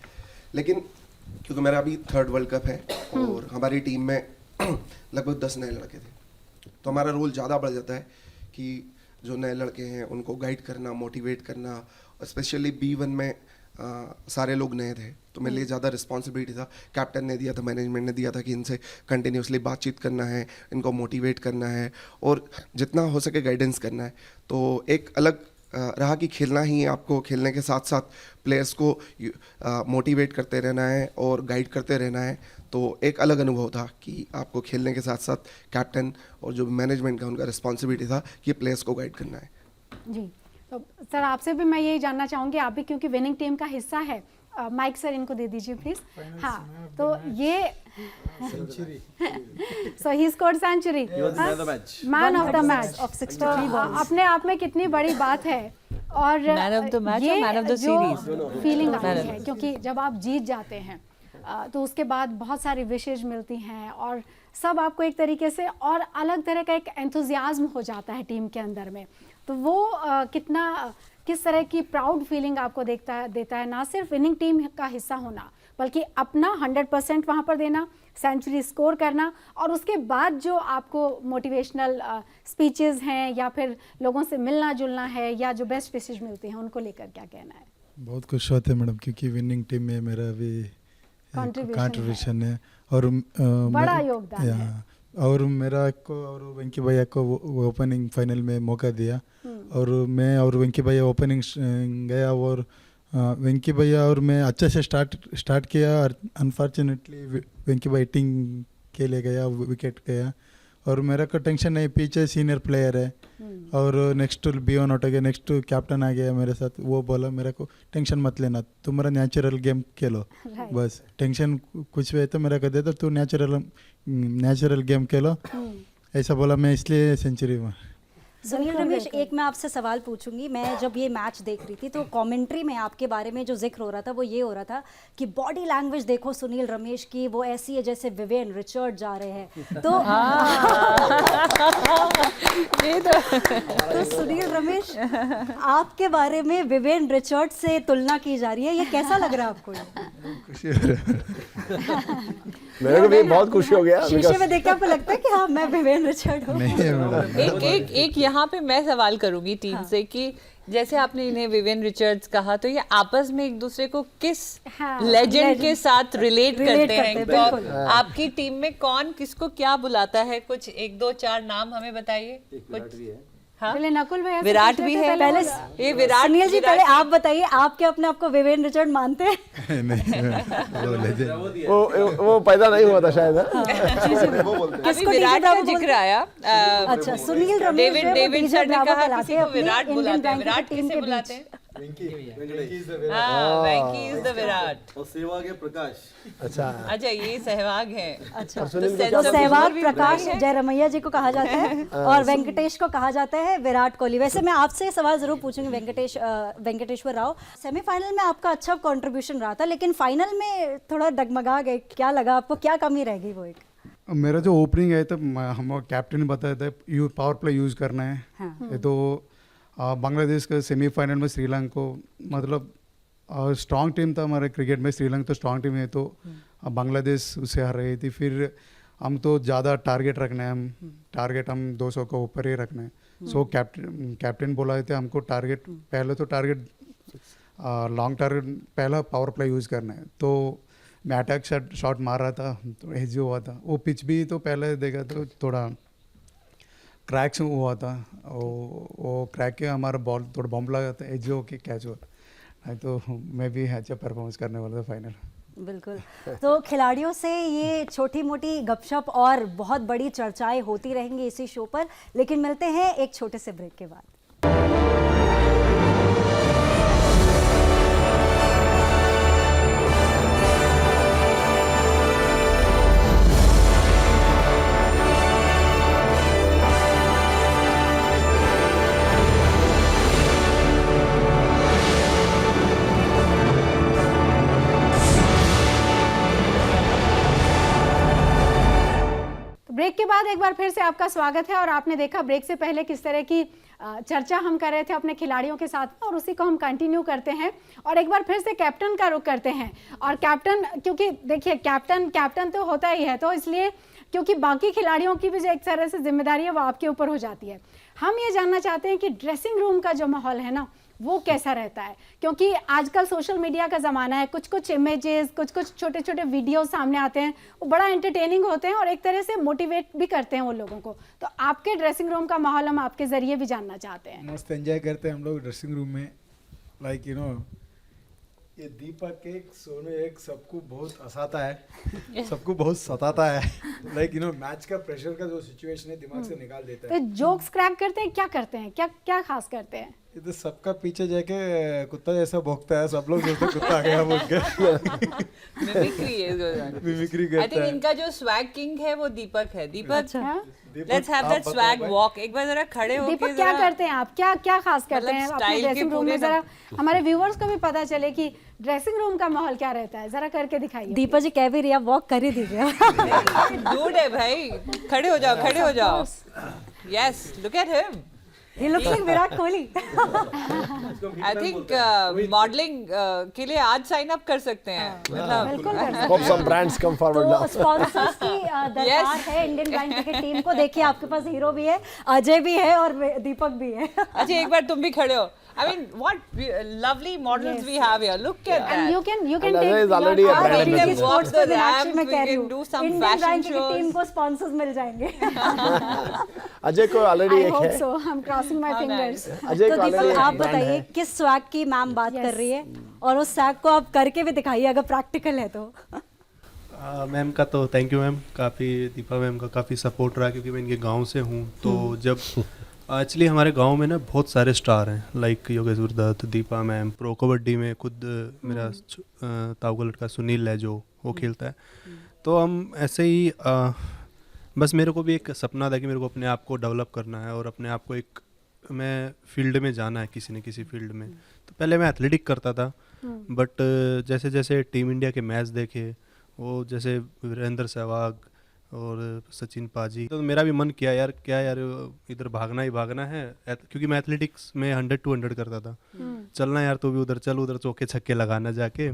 लेकिन क्योंकि मेरा अभी 3rd वर्ल्ड कप है और हमारी टीम में लगभग 10 नए लड़के थे, तो हमारा रोल ज़्यादा बढ़ जाता है कि जो नए लड़के हैं उनको गाइड करना, मोटिवेट करना। स्पेशली B1 में सारे लोग नए थे, तो मेरे लिए ज़्यादा रिस्पॉन्सिबिलिटी था। कैप्टन ने दिया था, मैनेजमेंट ने दिया था कि इनसे कंटिन्यूसली बातचीत करना है, इनको मोटिवेट करना है और जितना हो सके गाइडेंस करना है। तो एक अलग रहा कि खेलना ही आपको, खेलने के साथ साथ प्लेयर्स को मोटिवेट करते रहना है और गाइड करते रहना है। तो एक अलग अनुभव था कि आपको खेलने के साथ साथ कैप्टन और जो मैनेजमेंट का उनका रिस्पॉन्सिबिलिटी था कि प्लेयर्स को गाइड करना है। जी, तो सर आपसे भी मैं यही जानना चाहूँगी, आप भी क्योंकि विनिंग टीम का हिस्सा है, माइक सर इनको दे दीजिए प्लीज। हाँ, तो ये so he scored century, man of the match of 63 balls. अपने आप में कितनी बड़ी बात है। और मैन ऑफ द मैच और man of the series feeling आती है, क्योंकि जब आप जीत जाते हैं तो उसके बाद बहुत सारी विशेष मिलती हैं और सब आपको एक तरीके से और अलग तरह का एक एंथुजियाज्म हो जाता है टीम के अंदर में। तो वो किस तरह की प्राउड फीलिंग आपको देता है, ना सिर्फ विनिंग टीम का हिस्सा होना बल्कि अपना 100% वहाँ पर देना, सेंचुरी स्कोर करना, और उसके बाद जो आपको मोटिवेशनल स्पीचेस हैं या फिर लोगों से मिलना जुलना है या जो बेस्ट विशेष मिलते हैं उनको लेकर क्या कहना है? बहुत खुश होते हैं मैडम, क्योंकि विनिंग टीम में मेरा भी कंट्रीब्यूशन है और बड़ा योगदान है। और मेरा को और वेंकी भैया को ओपनिंग फाइनल में मौका दिया और मैं और वेंकी भैया ओपनिंग गया और वेंकी भैया और मैं अच्छे से स्टार्ट किया और अनफॉर्चुनेटली वेंकी भैया हिटिंग के लिए गया, विकेट गया और मेरा को टेंशन नहीं, पीछे सीनियर प्लेयर है और नेक्स्ट बी ऑन आउट हो गया, नेक्स्ट कैप्टन आ गया मेरे साथ, वो बोला मेरे को टेंशन मत लेना, तुम्हारा नेचुरल गेम खेलो, बस टेंशन कुछ भी है तो मेरा कह देता तू नेचुरल गेम खेलो, ऐसा बोला, मैं इसलिए सेंचुरी में। सुनील रमेश, एक मैं आपसे सवाल पूछूंगी। मैं जब ये मैच देख रही थी तो कमेंट्री में आपके बारे में जो जिक्र हो रहा था वो ये हो रहा था कि बॉडी लैंग्वेज देखो सुनील रमेश की, वो ऐसी है जैसे विवेन रिचर्ड जा रहे हैं। तो तो सुनील रमेश, आपके बारे में विवेन रिचर्ड से तुलना की जा रही है, ये कैसा लग रहा है आपको? खुशी हो रहा है मेरे को भी बहुत खुशी हो गया। शीशे में देख के आपको लगता है कि हाँ मैं विवेन रिचर्ड हूँ? एक यहाँ पे मैं सवाल करूंगी टीम से कि जैसे आपने इन्हें विवियन रिचर्ड्स कहा, तो ये आपस में एक दूसरे को किस लेजेंड के साथ रिलेट करते हैं? तो आपकी टीम में कौन किसको क्या बुलाता है? कुछ 1 2 4 नाम हमें बताइए। कुछ हाँ? पहले नकुल भैया, विराट भी है, पहले ये विराट सुनील जी, पहले आप बताइए, आप क्या अपने आप को विवेन रिचर्ड मानते हैं? वो पैदा नहीं हुआ था शायद। अभी विराट का जिक्र आया। अच्छा, सुनील रमेश डेविड सर ने कहा किसी को विराट बुलाते हैं, विराट किसे बुलाते हैं? वेंकी इज द विराट और सहवाग है प्रकाश। अच्छा, ये सहवाग है। अच्छा, तो सहवाग प्रकाश जयरमैया जी को कहा जाता है और वेंकटेश को कहा जाता है विराट कोहली। वैसे मैं आपसे सवाल जरूर पूछूंगी वेंकटेश्वर राव, सेमीफाइनल में आपका अच्छा कंट्रीब्यूशन रहा था लेकिन फाइनल में थोड़ा डगमगा गए, क्या लगा आपको, क्या कमी रह गई? वो एक मेरा जो ओपनिंग है तो हम कैप्टन ने बताया था पावर प्ले यूज़ करना है। हाँ। तो बांग्लादेश का सेमीफाइनल में श्रीलंका को, मतलब स्ट्रॉन्ग टीम था हमारे क्रिकेट में, श्रीलंका तो स्ट्रॉन्ग टीम है, तो बांग्लादेश उससे हार रही थी। फिर हम तो ज़्यादा टारगेट रखना है, हम 200 को ऊपर ही रखना है। सो कैप्टन बोला थे हमको टारगेट पहले तो लॉन्ग टारगेट पहला पावर प्ले यूज़ करना है। तो मैं अटैक शॉट मार रहा था तो एज हुआ था, वो पिच भी तो पहले देखा तो थोड़ा क्रैक्स हुआ था, वो क्रैक के हमारा बॉल थोड़ा बम्प लगा था, एज हो के कैच हुआ, नहीं तो मैं भी अच्छा परफॉर्मेंस करने वाला था फाइनल। बिल्कुल। तो खिलाड़ियों से ये छोटी मोटी गपशप और बहुत बड़ी चर्चाएं होती रहेंगी इसी शो पर, लेकिन मिलते हैं एक छोटे से ब्रेक के बाद। ब्रेक के बाद एक बार फिर से आपका स्वागत है। और आपने देखा ब्रेक से पहले किस तरह की चर्चा हम कर रहे थे अपने खिलाड़ियों के साथ, और उसी को हम कंटिन्यू करते हैं और एक बार फिर से कैप्टन का रुख करते हैं। और कैप्टन, क्योंकि देखिए कैप्टन तो होता ही है, तो इसलिए क्योंकि बाकी खिलाड़ियों की भी जो एक तरह से जिम्मेदारी है वो आपके ऊपर हो जाती है। हम ये जानना चाहते हैं कि ड्रेसिंग रूम का जो माहौल है ना, वो कैसा रहता है, क्योंकि आजकल सोशल मीडिया का ज़माना है, कुछ कुछ इमेजेस, कुछ कुछ छोटे छोटे वीडियो सामने आते हैं, वो बड़ा एंटरटेनिंग होते हैं और एक तरह से मोटिवेट भी करते हैं वो लोगों को। तो आपके ड्रेसिंग रूम का माहौल हम आपके ज़रिए भी जानना चाहते हैं। मस्त एंजॉय करते हैं हम लोग ड्रेसिंग रूम में, लाइक यू नो ये दीपक एक, सोनू एक, सबको बहुत हंसाता है, सबको बहुत सताता है, लाइक यू नो मैच का प्रेशर का जो सिचुएशन है दिमाग से निकाल देता तो है। जोक्स क्रैक करते हैं, क्या करते हैं, क्या क्या खास करते हैं? ये तो सबका पीछे जाके कुत्ता जैसा भौंकता है, सब लोग सोचते हैं कुत्ता आ गया बोल के। मिमिक्री आई थिंक करता है। इनका जो स्वैग किंग है वो दीपक है। दीपक, अच्छा, let's have that swag walk. एक बार जरा खड़े होके दीपक क्या करते हैं आप, क्या क्या खास करते मतलब हैं अपने style के ड्रेसिंग रूम पूरे में? जरा हमारे व्यूअर्स को भी पता चले कि ड्रेसिंग रूम का माहौल क्या रहता है, जरा करके दिखाइए। दीपा जी कह भी रही है, वॉक कर ही दीजिए। डूड है भाई, खड़े हो जाओ, खड़े हो जाओ। Yes, look at him. He looks like Virat Kohli. I think modelling के लिए आज साइन अप कर सकते हैं। मतलब बिल्कुल कर सकते Hope some brands come forward now. तो स्पॉन्सर्स की दरकार है इंडियन ब्लाइंड क्रिकेट टीम को। देखिए आपके पास हीरो भी है, अजय भी है और दीपक भी है। अच्छा, एक बार तुम भी खड़े हो। I mean, what lovely models we have here. Look at that. And you can And take Ajay is already a your brand DD ambassador. sports Walk the को मीनाक्षी ramp, में we कह रही can हूँ, do some Indian fashion blind cricket shows. Team को sponsors मिल जाएंगे। अजय को already I एक hope है। so. I'm crossing my How fingers. Ajay तो को ऑलरेडी दीपक एक आप brand बताइए है। किस स्वैग की मैम बात Yes. कर रही है, और उस स्वैग को आप करके भी दिखाइए अगर प्रैक्टिकल है तो। मैम का तो थैंक यू मैम, काफ़ी दीपा मैम का काफ़ी सपोर्ट रहा, क्योंकि मैं इनके गांव से हूँ। तो जब एक्चुअली हमारे गांव में ना बहुत सारे स्टार हैं, like Yogeshwar Dutt, Deepa ma'am, pro kabaddi में खुद मेरा ताऊ का लड़का सुनील है जो वो खेलता है। तो हम ऐसे ही बस मेरे को भी एक सपना था कि मेरे को अपने आप को डेवलप करना है और अपने आप को एक मैं फील्ड में जाना है, किसी न किसी फील्ड में। तो पहले मैं एथलेटिक करता था, बट जैसे जैसे टीम इंडिया के मैच देखे, वो जैसे वीरेंद्र सहवाग और सचिन पाजी, तो मेरा भी मन किया यार, क्या यार इधर भागना ही भागना है, क्योंकि मैं एथलेटिक्स में 100-200 करता था। चलना यार, तो भी उधर चल, उधर चौके छक्के लगाना जाके।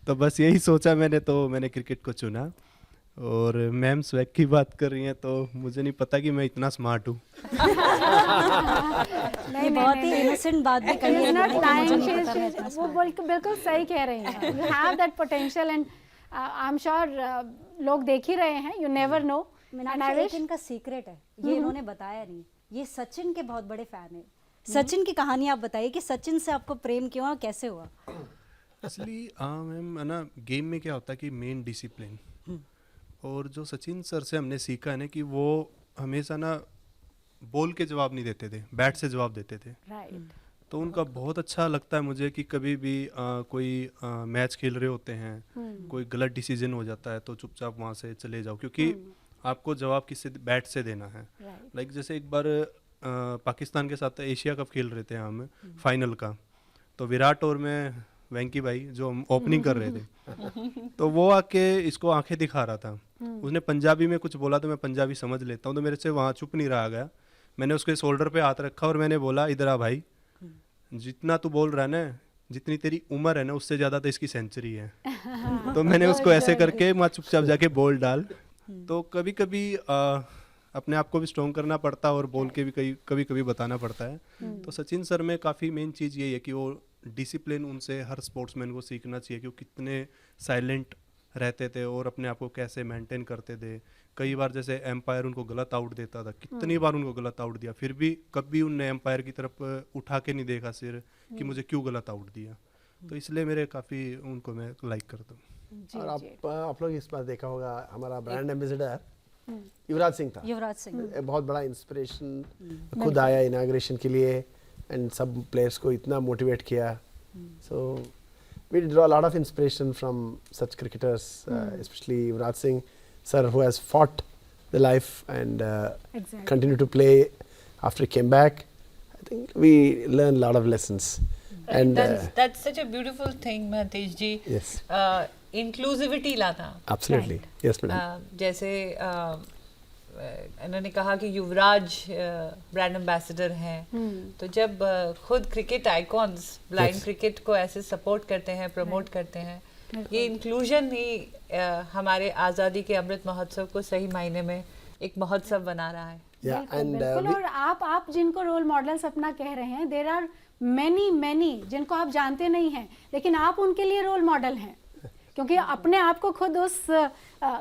तो बस यही सोचा मैंने, तो मैंने क्रिकेट को चुना। और मैम स्वैग की बात कर रही हैं, तो मुझे नहीं पता कि मैं इतना स्मार्ट हूँ। ये बहुत ही इनोसेंट बात भी कही She's है। not lying. मुझे नहीं पता मैं इतना वो बिल्कुल सही कह रही हैं। You have that potential and I'm sure लोग देख ही रहे हैं। You never know. And I Meenakshi, wish एक इनका सीक्रेट है, ये इन्होंने बताया नहीं, ये सचिन के बहुत बड़े फैन है। सचिन की कहानी आप बताइए कि सचिन से आपको प्रेम क्यों और कैसे हुआ? असली मैम है ना, गेम में क्या होता है कि मेन डिसिप्लिन, और जो सचिन सर से हमने सीखा है ना कि वो हमेशा ना बॉल के जवाब नहीं देते थे, बैट से जवाब देते थे। right. तो उनका बहुत अच्छा लगता है मुझे कि कभी भी कोई मैच खेल रहे होते हैं, कोई गलत डिसीजन हो जाता है तो चुपचाप वहाँ से चले जाओ, क्योंकि आपको जवाब किससे, बैट से देना है। लाइक जैसे एक बार पाकिस्तान के साथ एशिया कप खेल रहे थे हम, फाइनल का, तो विराट और मैं, वेंकी भाई जो हम ओपनिंग कर रहे थे, तो वो आके इसको आंखें दिखा रहा था। उसने पंजाबी में कुछ बोला तो मैं पंजाबी समझ लेता हूँ, तो मेरे से वहाँ चुप नहीं रहा गया। मैंने उसके शोल्डर पे हाथ रखा और मैंने बोला, इधर आ भाई, जितना तू बोल रहा है ना, जितनी तेरी उम्र है ना, उससे ज़्यादा तो इसकी सेंचुरी है। तो मैंने उसको ऐसे करके वहाँ चुपचाप जाके बॉल डाल। तो कभी कभी अपने आप को भी स्ट्रॉन्ग करना पड़ता है और बोल के भी कभी कभी बताना पड़ता है। तो सचिन सर में काफ़ी मेन चीज़ यही है कि वो डिसिप्लिन, उनसे हर स्पोर्ट्समैन को सीखना चाहिए कि वो कितने साइलेंट रहते थे और अपने आप को कैसे मेंटेन करते थे। कई बार जैसे एम्पायर उनको गलत आउट देता था, कितनी बार उनको गलत आउट दिया, फिर भी कभी उनने एम्पायर की तरफ उठा के नहीं देखा सिर कि मुझे क्यों गलत आउट दिया। तो इसलिए मेरे काफ़ी उनको मैं लाइक करता हूँ। और आप लोग इस बार देखा होगा, हमारा ब्रांड एम्बेसडर युवराज सिंह था। युवराज सिंह बहुत बड़ा इंस्पिरेशन, खुद आया इनाग्रेशन के लिए एंड सब प्लेयर्स को इतना मोटिवेट किया। सो we draw a lot of inspiration from such cricketers, especially Yuvraj Singh sir, who has fought the life and continued to play after he came back. I think we learn a lot of lessons. And that's such a beautiful thing, Mahesh ji. yes, inclusivity लाना। absolutely. Yes, madam. जैसे इन्होंने कहा कि युवराज brand ambassador हैं, तो जब खुद cricket icons blind cricket को ऐसे सपोर्ट करते हैं, प्रमोट करते हैं, ये इंक्लूजन ही हमारे आज़ादी के अमृत महोत्सव को सही मायने में एक महोत्सव बना रहा है। Yeah, and बिल्कुल। और आप जिनको रोल मॉडल्स अपना कह रहे हैं, देयर आर मैनी जिनको आप जानते नहीं हैं, लेकिन आप उनके लिए रोल मॉडल हैं, क्योंकि अपने आप को खुद उस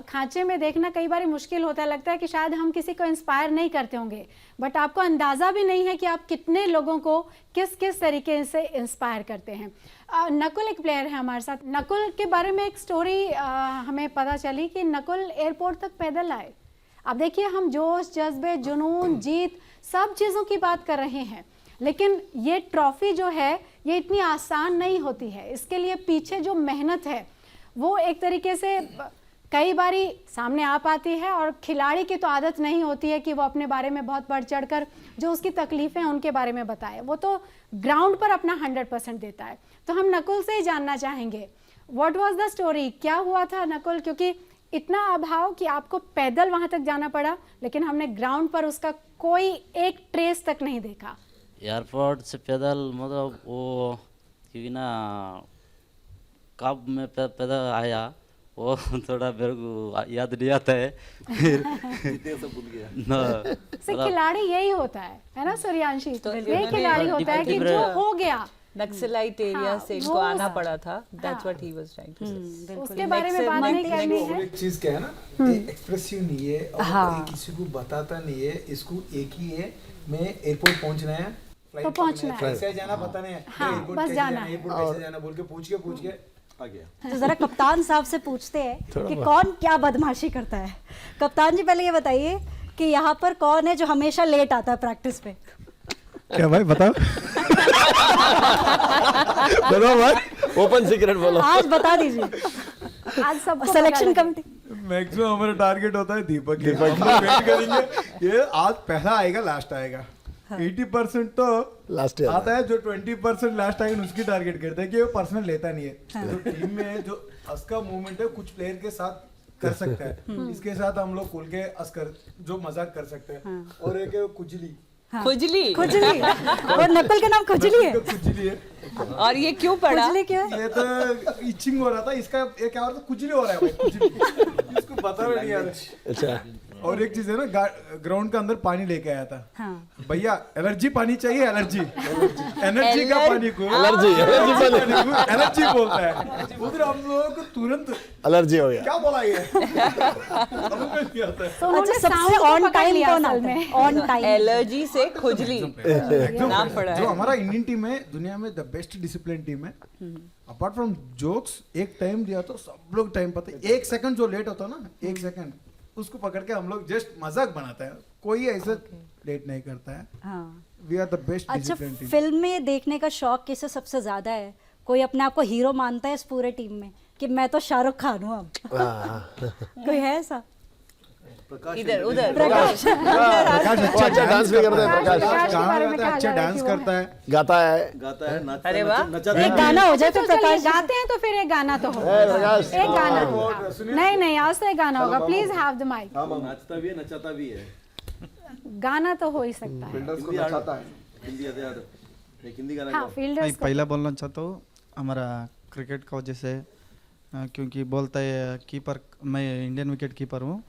खांचे में देखना कई बार मुश्किल होता है। लगता है कि शायद हम किसी को इंस्पायर नहीं करते होंगे, बट आपको अंदाज़ा भी नहीं है कि आप कितने लोगों को किस किस तरीके से इंस्पायर करते हैं। नकुल एक प्लेयर है हमारे साथ। नकुल के बारे में एक स्टोरी हमें पता चली कि नकुल एयरपोर्ट तक पैदल आए। अब देखिए, हम जोश, जज्बे, जुनून, जीत, सब चीज़ों की बात कर रहे हैं, लेकिन ये ट्रॉफी जो है ये इतनी आसान नहीं होती है। इसके लिए पीछे जो मेहनत है वो एक तरीके से कई बारी सामने आ पाती है, और खिलाड़ी की तो आदत नहीं होती है कि वो अपने बारे में बहुत बढ़ चढ़ कर जो उसकी तकलीफ़ें हैं उनके बारे में बताए। वो तो ग्राउंड पर अपना 100% देता है। तो हम नकुल से ही जानना चाहेंगे, व्हाट वाज द स्टोरी, क्या हुआ था नकुल? क्योंकि इतना अभाव कि आपको पैदल वहाँ तक जाना पड़ा, लेकिन हमने ग्राउंड पर उसका कोई एक ट्रेस तक नहीं देखा। एयरपोर्ट से पैदल मतलब वो, क्योंकि ना कब मैं पैदल आया वो थोड़ा मेरे को याद नहीं आता है। फिर भूल गया न, से खिलाड़ी यही होता है ना सूर्यांशी? तो ये खिलाड़ी होता है कि जो हो गया नक्सलाइट एरिया से इनको आना पड़ा था, that's what he was trying to say. उसके बारे में बात नहीं करनी है। एक चीज क्या है ना, एक्सप्रेसिव नहीं है और कोई किसी को बताता नहीं है। इसको एक ही है, मैं एयरपोर्ट पहुंचना है, तो पहुंचना है, कैसे जाना पता नहीं है, हाँ, बस जाना है, एयरपोर्ट कैसे जाना बोल के पूछ के आ गया। तो जरा कप्तान साहब से पूछते हैं कि कौन क्या बदमाशी करता है। कप्तान जी, पहले ये बताइए कि यहाँ पर कौन है जो हमेशा लेट आता है प्रैक्टिस पे? क्या भाई बताओ? बोलो भाई, ओपन सीक्रेट बोलो। आज बता दीजिए। आज सब सिलेक्शन कमेटी मैक्सिमम हमारा टारगेट होता है दीपक। हम लोग वेट करेंगे, ये आज पहला आएगा लास्ट आएगा। 80% तो लास्ट आता है, जो 20% लास्ट आएगा उसकी टारगेट करते हैं कि वो पर्सनल लेता नहीं है। तो टीम में जो असका मूवमेंट है कुछ प्लेयर के साथ कर सकता है, इसके साथ हम लोग खुल के अस्कर जो मजाक कर सकते हैं। और एक है खुजली, खुजली और नकुल का नाम खुजली है। खुजली है। और ये क्यों पड़ा? खुजली क्यों है? ये तो इचिंग हो रहा था, इसका ये क्या हो रहा था, खुजली हो रहा है भाई, खुजली। इसको पता नहीं यार। अच्छा, और एक चीज है ना, ग्राउंड के अंदर पानी लेके आया था। भैया एलर्जी पानी चाहिए, एलर्जी एनर्जी का पानी को एलर्जी बोलता है। उधर हम लोगों को तुरंत एलर्जी हो गया। क्या बोला ये? तो अच्छा, सबसे ऑन टाइम कौन आता है? ऑन टाइम एलर्जी से खुजली नाम पड़ा जो है। हमारा इंडियन टीम है दुनिया में द बेस्ट डिसिप्लिन टीम है। अपार्ट फ्रॉम जोक्स, एक टाइम दिया तो सब लोग टाइम पता है। 1 सेकंड जो लेट होता ना, 1 सेकंड उसको पकड़ के हम लोग जस्ट मजाक बनाते हैं, कोई ऐसे लेट नहीं करता है। वी आर द बेस्ट अच्छा, डिसिप्लिन टीम। फिल्म में देखने का शौक किसे सबसे ज्यादा है? कोई अपने आप को हीरो मानता है इस पूरे टीम में कि मैं तो शाहरुख खान हूँ अब? कोई है ऐसा? इधर उधर प्रकाश अच्छा डांस भी करता है। प्रकाश अच्छा डांस करता है, गाता है। अरे वाह, एक गाना हो जाए तो प्रकाश गाते हैं, तो फिर एक गाना तो होगा। एक गाना नहीं, आज तो एक गाना होगा। Please have the mic. नाचता भी है, नचाता भी है। गाना तो हो ही सकता है। हिंदी गाना हाँ, फील्डर्स को पहला बोलना चाहता हूँ हमारा क्रिकेट का वजह से, क्योंकि बोलता है कीपर, मैं इंडियन विकेट कीपर हूँ,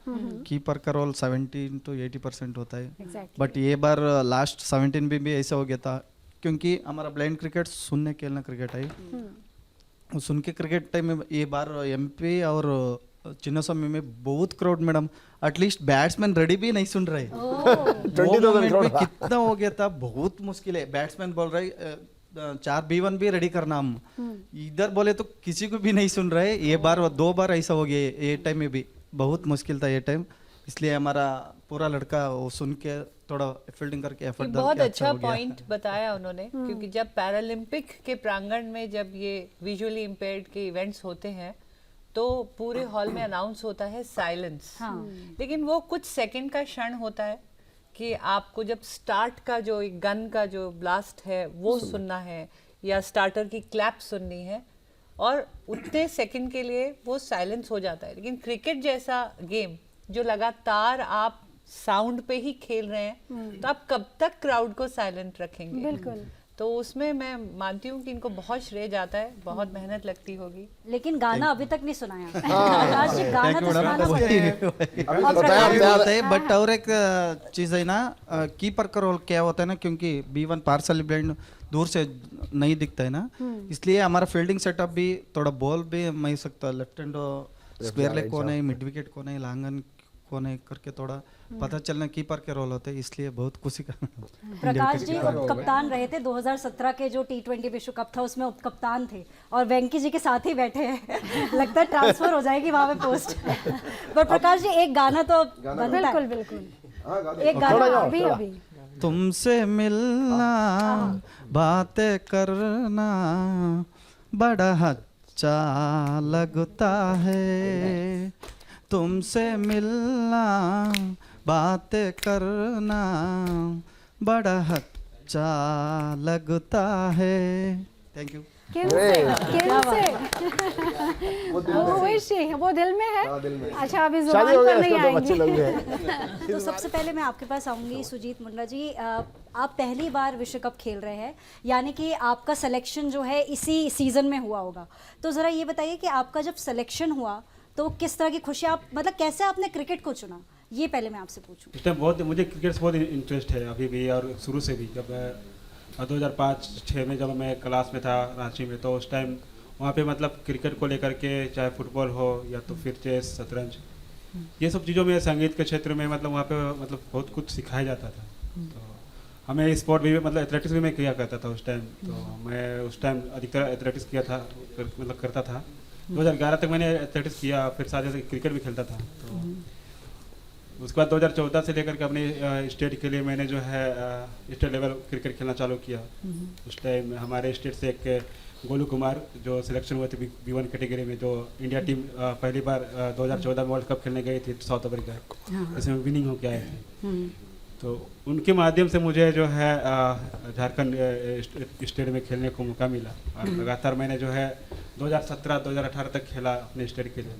कीपर का रोल 70 to 80% होता है। बट ये बार लास्ट 17 भी ऐसा हो गया था, क्योंकि हमारा ब्लाइंड क्रिकेट सुनने खेलना क्रिकेट है। सुन के क्रिकेट टाइम में ये बार एमपी और चिन्नस्वामी में बहुत crowd madam, at least batsman ready भी नहीं सुन रहे। 20,000 crowd कितना हो गया था, बहुत मुश्किल है। बैट्समैन बोल रहे 4 B1 भी रेडी करना, हम इधर बोले तो किसी को भी नहीं सुन रहे। ये बार 2 बार ऐसा हो गया, ये टाइम में भी बहुत मुश्किल था ये टाइम। इसलिए हमारा पूरा लड़का वो सुन के थोड़ा फील्डिंग करके एफर्ट डाल के बहुत अच्छा हो गया। पॉइंट बताया उन्होंने, क्योंकि जब पैरालंपिक के प्रांगण में जब ये विजुअली इम्पेयर्ड के इवेंट्स होते हैं तो पूरे हॉल में अनाउंस होता है साइलेंस, लेकिन वो कुछ सेकंड का क्षण होता है कि आपको जब स्टार्ट का जो गन का जो ब्लास्ट है वो सुनना है, या स्टार्टर की क्लैप सुननी है, और उतने सेकंड के लिए वो साइलेंस हो जाता है। लेकिन क्रिकेट जैसा गेम जो लगातार आप साउंड पे ही खेल रहे हैं, तो आप कब तक क्राउड को साइलेंट रखेंगे? बिल्कुल। तो उसमें मैं मानती हूँ कि इनको बहुत श्रेय जाता है, बहुत मेहनत लगती होगी। लेकिन गाना अभी तक नहीं सुनाया। प्रकाश जी गाना तो सुनाना है। बट और एक चीज़ है ना, कीपर का रोल क्या होता है ना, क्योंकि B1 पार्सल ब्लाइंड दूर से नहीं दिखता है ना, इसलिए हमारा फील्डिंग सेटअप भी थोड़ा बॉल भी मैं सकता, लेफ्ट हैंड स्क्वायर लेग कौन है, मिड विकेट कौन है, लांगन कौन है करके थोड़ा पता चलना कीपर के रोल होते हैं, इसलिए बहुत खुशी का। प्रकाश जी उप कप्तान रहे थे 2017 के जो T20 विश्व कप था, उसमें उप कप्तान थे और वेंकी जी के साथ ही बैठे हैं। लगता है ट्रांसफर हो जाएगी वहां पे पोस्ट। पर प्रकाश जी एक गाना तो बनता है। बिल्कुल एक गाना अभी अभी तुमसे मिलना बातें करना बड़ा अच्छा लगता है, तुमसे मिलना बातें करना बड़ा अच्छा लगता है। Thank you. वो दिल में है। अच्छा अभी शादी जुबान हो पर गया, नहीं इसको तो बच्चे आएंगी। लोग भी हैं। तो सबसे पहले मैं आपके पास आऊंगी सुजीत मुंडा जी। आप पहली बार विश्व कप खेल रहे हैं, यानी कि आपका सिलेक्शन जो है इसी सीजन में हुआ होगा। तो ज़रा ये बताइए कि आपका जब सिलेक्शन हुआ तो किस तरह की खुशी, आप मतलब कैसे आपने क्रिकेट को चुना, ये पहले मैं आपसे पूछूं। इस टाइम बहुत मुझे क्रिकेट से बहुत इंटरेस्ट है अभी भी, और शुरू से भी। जब 2005-06 में जब मैं क्लास में था रांची में, तो उस टाइम वहाँ पे मतलब क्रिकेट को लेकर के, चाहे फुटबॉल हो या तो फिर चेस, शतरंज, ये सब चीज़ों में, संगीत के क्षेत्र में मतलब वहाँ पे मतलब बहुत कुछ सिखाया जाता था। तो हमें स्पोर्ट भी मतलब एथलेटिक्स भी मैं किया करता था उस टाइम। तो मैं उस टाइम अधिकतर एथलेटिक्स किया था, मतलब करता था। 2011 तक मैंने एथलेटिक्स किया, फिर साथ ही क्रिकेट भी खेलता था। तो उसके बाद 2014 से लेकर के अपने स्टेट के लिए मैंने जो है स्टेट लेवल क्रिकेट खेलना चालू किया। उस टाइम हमारे स्टेट से एक गोलू कुमार जो सिलेक्शन हुए थे B1 कैटेगरी में, जो इंडिया टीम पहली बार 2014 में वर्ल्ड कप खेलने गई थी साउथ अफ्रीका, इसमें विनिंग होके आए थे। तो उनके माध्यम से मुझे जो है झारखंड स्टेट में खेलने को मौका मिला, और लगातार मैंने जो है 2017-2018 तक खेला अपने स्टेट के लिए।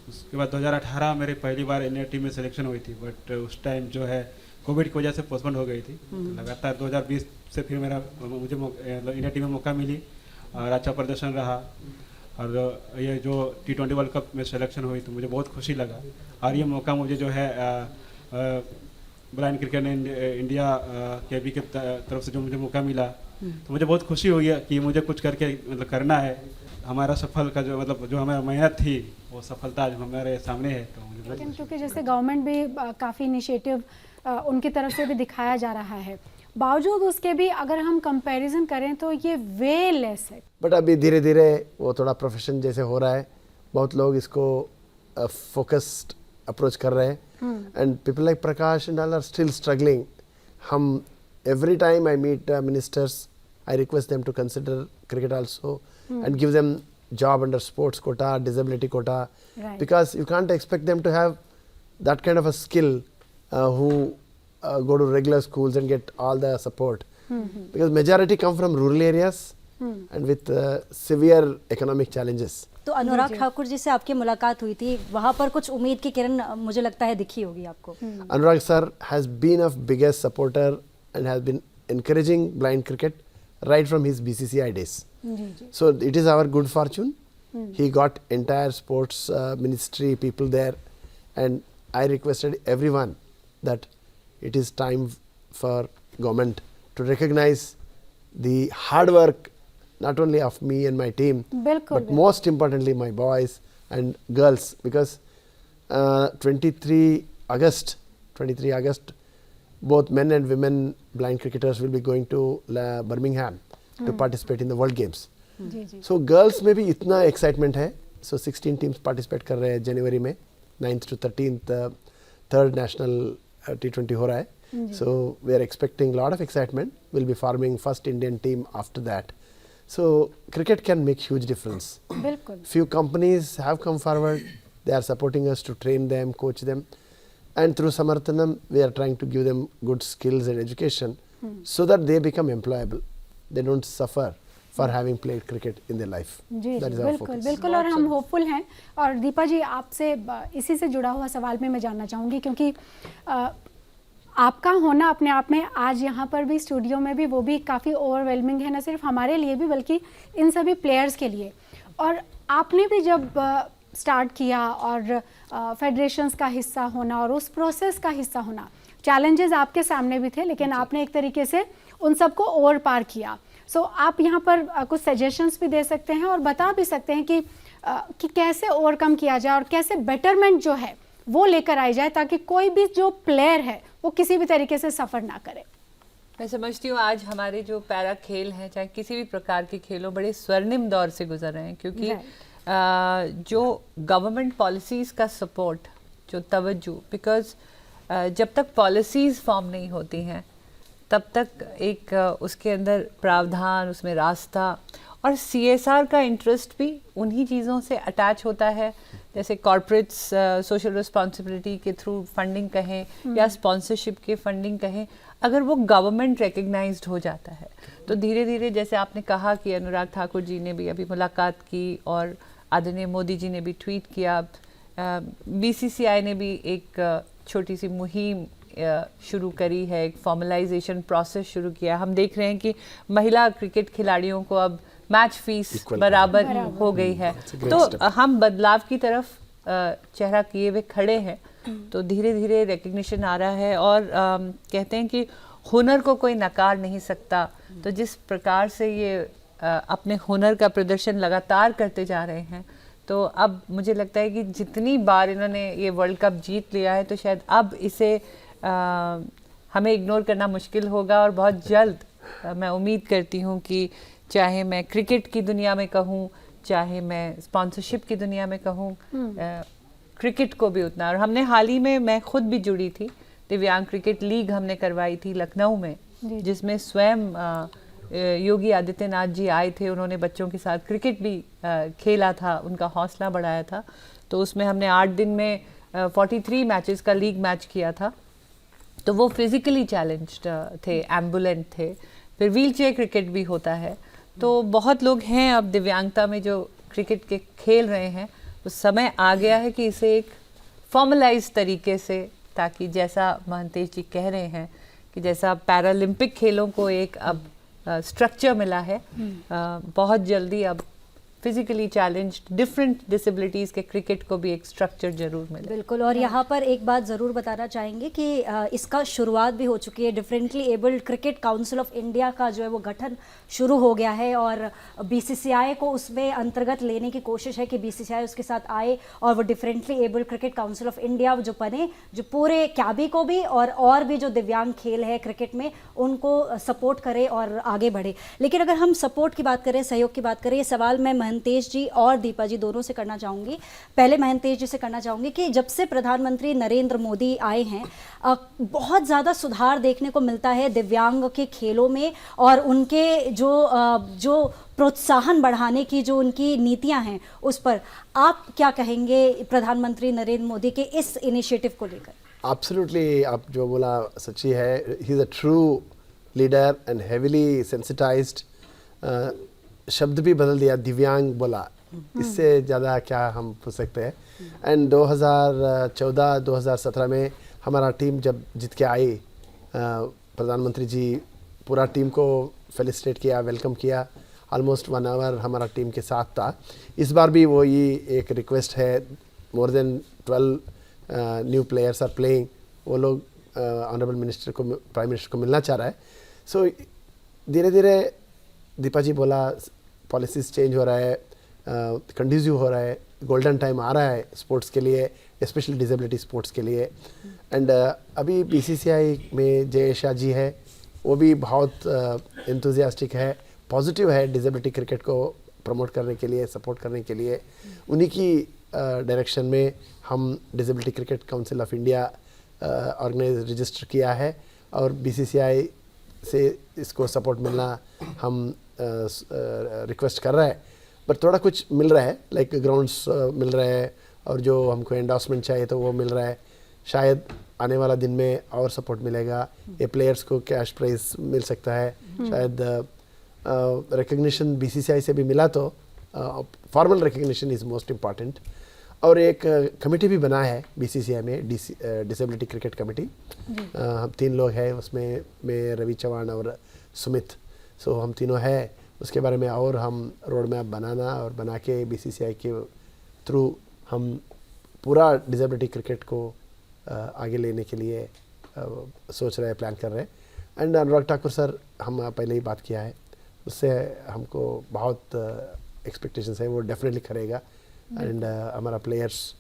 उसके बाद 2018 मेरी पहली बार इंडिया टीम में सिलेक्शन हुई थी, बट उस टाइम जो है कोविड की वजह से पोस्टपोन हो गई थी। तो लगातार 2020 से फिर मुझे इंडिया टीम में मौका मिली और अच्छा प्रदर्शन रहा, और ये जो T20 वर्ल्ड कप में सिलेक्शन हुई तो मुझे बहुत खुशी लगा। और ये मौका मुझे जो है ब्लाइंड क्रिकेट इंडिया केबी के तरफ से जो मुझे मौका मिला, तो मुझे बहुत खुशी हुई कि मुझे कुछ करके मतलब करना है। हमारा सफल का जो मतलब जो हमारी मेहनत थी वो सफलता जो हमारे सामने है। तो मुझे लेकिन क्योंकि जैसे गवर्नमेंट भी काफ़ी इनिशिएटिव उनकी तरफ से भी दिखाया जा रहा है, बावजूद उसके भी अगर हम कंपैरिजन करें तो ये वे लेस है। बट अभी धीरे धीरे वो थोड़ा प्रोफेशन जैसे हो रहा है, बहुत लोग इसको फोकस्ड अप्रोच कर रहे हैं, and people like Prakash and all are still struggling. हम every time I meet ministers, I request them to consider cricket also and give them job under sports quota, disability quota, because you can't expect them to have that kind of a skill who go to regular schools and get all the support, because majority come from rural areas and with severe economic challenges. तो अनुराग ठाकुर जी से आपकी मुलाकात हुई थी, वहाँ पर कुछ उम्मीद की किरण मुझे लगता है दिखी होगी आपको। Anurag sir has been a biggest supporter and has been encouraging blind cricket right from his BCCI days. So it is our good fortune. He got entire sports ministry people there, and I requested everyone that it is time for government to recognize the hard work not only of me and my team, but most importantly my boys and girls, because 23 August both men and women blind cricketers will be going to Birmingham to participate in the World Games. So girls में भी इतना excitement है. So 16 teams participate कर रहे हैं जनवरी में, 9th to 13th third national T20 हो रहा है. So we are expecting a lot of excitement. We'll be forming first Indian team after that. So cricket can make huge difference. Few companies have come forward. They are supporting us to train them, coach them. And through Samarthanam, we are trying to give them good skills and education so that they become employable. They don't suffer for having played cricket in their life. That is our focus. बिल्कुल, और हम hopeful हैं। और दीपा जी, आपसे इसी से जुड़ा हुआ सवाल में मैं जानना चाहूँगी, क्योंकि आपका होना अपने आप में आज यहाँ पर भी स्टूडियो में भी वो भी काफ़ी ओवरवेलमिंग है, न सिर्फ हमारे लिए भी बल्कि इन सभी प्लेयर्स के लिए। और आपने भी जब स्टार्ट किया और फेडरेशंस का हिस्सा होना और उस प्रोसेस का हिस्सा होना, चैलेंजेस आपके सामने भी थे, लेकिन आपने एक तरीके से उन सबको ओवर पार किया। सो आप यहाँ पर कुछ सजेशंस भी दे सकते हैं और बता भी सकते हैं कि कैसे ओवरकम किया जाए और कैसे बेटरमेंट जो है वो लेकर आई जाए, ताकि कोई भी जो प्लेयर है वो किसी भी तरीके से सफ़र ना करे। मैं समझती हूँ आज हमारे जो पैरा खेल हैं, चाहे किसी भी प्रकार के खेल हो, बड़े स्वर्णिम दौर से गुजर रहे हैं, क्योंकि जो गवर्नमेंट पॉलिसीज़ का सपोर्ट, जो तवज्जो, बिकॉज जब तक पॉलिसीज़ फॉर्म नहीं होती हैं तब तक एक उसके अंदर प्रावधान, उसमें रास्ता, और CSR का इंटरेस्ट भी उन्हीं चीज़ों से अटैच होता है, जैसे कॉर्पोरेट्स सोशल रिस्पॉन्सिबिलिटी के थ्रू फंडिंग कहें या स्पॉन्सरशिप के फंडिंग कहें, अगर वो गवर्नमेंट रिकग्नाइज्ड हो जाता है तो धीरे धीरे, जैसे आपने कहा कि अनुराग ठाकुर जी ने भी अभी मुलाकात की और आदरणीय मोदी जी ने भी ट्वीट किया, BCCI ने भी एक छोटी सी मुहिम शुरू करी है, एक फॉर्मलाइजेशन प्रोसेस शुरू किया। हम देख रहे हैं कि महिला क्रिकेट खिलाड़ियों को अब मैच फीस बराबर हो गई है, तो हम बदलाव की तरफ चेहरा किए हुए खड़े हैं। तो धीरे धीरे रिकग्निशन आ रहा है और कहते हैं कि हुनर को कोई नकार नहीं सकता, तो जिस प्रकार से ये अपने हुनर का प्रदर्शन लगातार करते जा रहे हैं, तो अब मुझे लगता है कि जितनी बार इन्होंने ये वर्ल्ड कप जीत लिया है तो शायद अब इसे हमें इग्नोर करना मुश्किल होगा। और बहुत जल्द मैं उम्मीद करती हूँ कि चाहे मैं क्रिकेट की दुनिया में कहूँ, चाहे मैं स्पॉन्सरशिप की दुनिया में कहूँ, क्रिकेट को भी उतना, और हमने हाल ही में, मैं खुद भी जुड़ी थी, दिव्यांग क्रिकेट लीग हमने करवाई थी लखनऊ में, जिसमें स्वयं योगी आदित्यनाथ जी आए थे, उन्होंने बच्चों के साथ क्रिकेट भी खेला था, उनका हौसला बढ़ाया था। तो उसमें हमने 8 दिन में 43 मैचेस का लीग मैच किया था। तो वो फिजिकली चैलेंज्ड थे, एम्बुलेंट थे। फिर व्हीलचेयर क्रिकेट भी होता है। तो बहुत लोग हैं अब दिव्यांगता में जो क्रिकेट के खेल रहे हैं। तो समय आ गया है कि इसे एक फॉर्मलाइज तरीके से, ताकि जैसा महंतेश जी कह रहे हैं कि जैसा पैरालंपिक खेलों को एक अब स्ट्रक्चर मिला है, बहुत जल्दी अब फिजिकली चैलेंज्ड डिफरेंट डिसेबिलिटीज़ के क्रिकेट को भी एक स्ट्रक्चर जरूर मिले। बिल्कुल। और यहाँ पर एक बात ज़रूर बताना चाहेंगे कि इसका शुरुआत भी हो चुकी है। Differently abled cricket council of India का जो है वो गठन शुरू हो गया है और BCCI को उसमें अंतर्गत लेने की कोशिश है कि BCCI उसके साथ आए और वो differently abled cricket council of India जो बने, जो पूरे कैबी को भी और भी जो दिव्यांग खेल है क्रिकेट में उनको सपोर्ट करे और आगे बढ़े। लेकिन अगर हम सपोर्ट की बात करें, सहयोग की बात करें, ये सवाल मैं महंतेश जी और दीपा जी दोनों से करना चाहूँगी। पहले महंतेश जी से करना चाहूँगी कि जब से प्रधानमंत्री नरेंद्र मोदी आए हैं बहुत ज़्यादा सुधार देखने को मिलता है दिव्यांग के खेलों में और उनके जो प्रोत्साहन बढ़ाने की जो उनकी नीतियां हैं उस पर आप क्या कहेंगे प्रधानमंत्री नरेंद्र मोदी के इस इनिशिएटिव को लेकर? एब्सोल्युटली, आप जो बोला सच्ची है। He is a true leader and heavily sensitised. शब्द भी बदल दिया, दिव्यांग बोला, इससे ज़्यादा क्या हम पूछ सकते हैं। एंड 2014-2017 में हमारा टीम जब जीत के आई, प्रधानमंत्री जी पूरा टीम को फेलिसिटेट किया, वेलकम किया। ऑलमोस्ट 1 आवर हमारा टीम के साथ था। इस बार भी वो ये एक रिक्वेस्ट है, more than 12 new players are playing. वो लोग ऑनरेबल मिनिस्टर को, प्राइम मिनिस्टर को मिलना चाह रहा है। सो धीरे धीरे दीपा जी बोला पॉलिसीज़ चेंज हो रहा है, कंड्यूसिव हो रहा है, गोल्डन टाइम आ रहा है स्पोर्ट्स के लिए, स्पेशली डिसेबिलिटी स्पोर्ट्स के लिए। एंड अभी BCCI में जय शाह जी है, वो भी बहुत एंथुजियास्टिक है, पॉजिटिव है डिसेबिलिटी क्रिकेट को प्रमोट करने के लिए, सपोर्ट करने के लिए। उन्हीं की डायरेक्शन में हम disability cricket council of India organise register किया है और BCCI से इसको सपोर्ट मिलना हम रिक्वेस्ट कर रहा है। पर थोड़ा कुछ मिल रहा है, लाइक ग्राउंड्स मिल रहे हैं और जो हमको एंडोर्समेंट चाहिए तो वो मिल रहा है। शायद आने वाला दिन में और सपोर्ट मिलेगा, ये प्लेयर्स को कैश प्राइज मिल सकता है। शायद रिकग्निशन BCCI से भी मिला तो formal recognition is most important. और एक कमेटी भी बना है BCCI में, डिसेबिलिटी क्रिकेट कमेटी। हम 3 लोग हैं उसमें, मैं, रवि चौहान और सुमित। सो हम तीनों हैं उसके बारे में, और हम रोड मैप बनाना और बना के BCCI के थ्रू हम पूरा डिसेबिलिटी क्रिकेट को आगे लेने के लिए सोच रहे हैं, प्लान कर रहे हैं। एंड अनुराग ठाकुर सर, हम पहले ही बात किया है, उससे हमको बहुत एक्सपेक्टेशंस है, वो डेफिनेटली करेगा। एंड हमारा players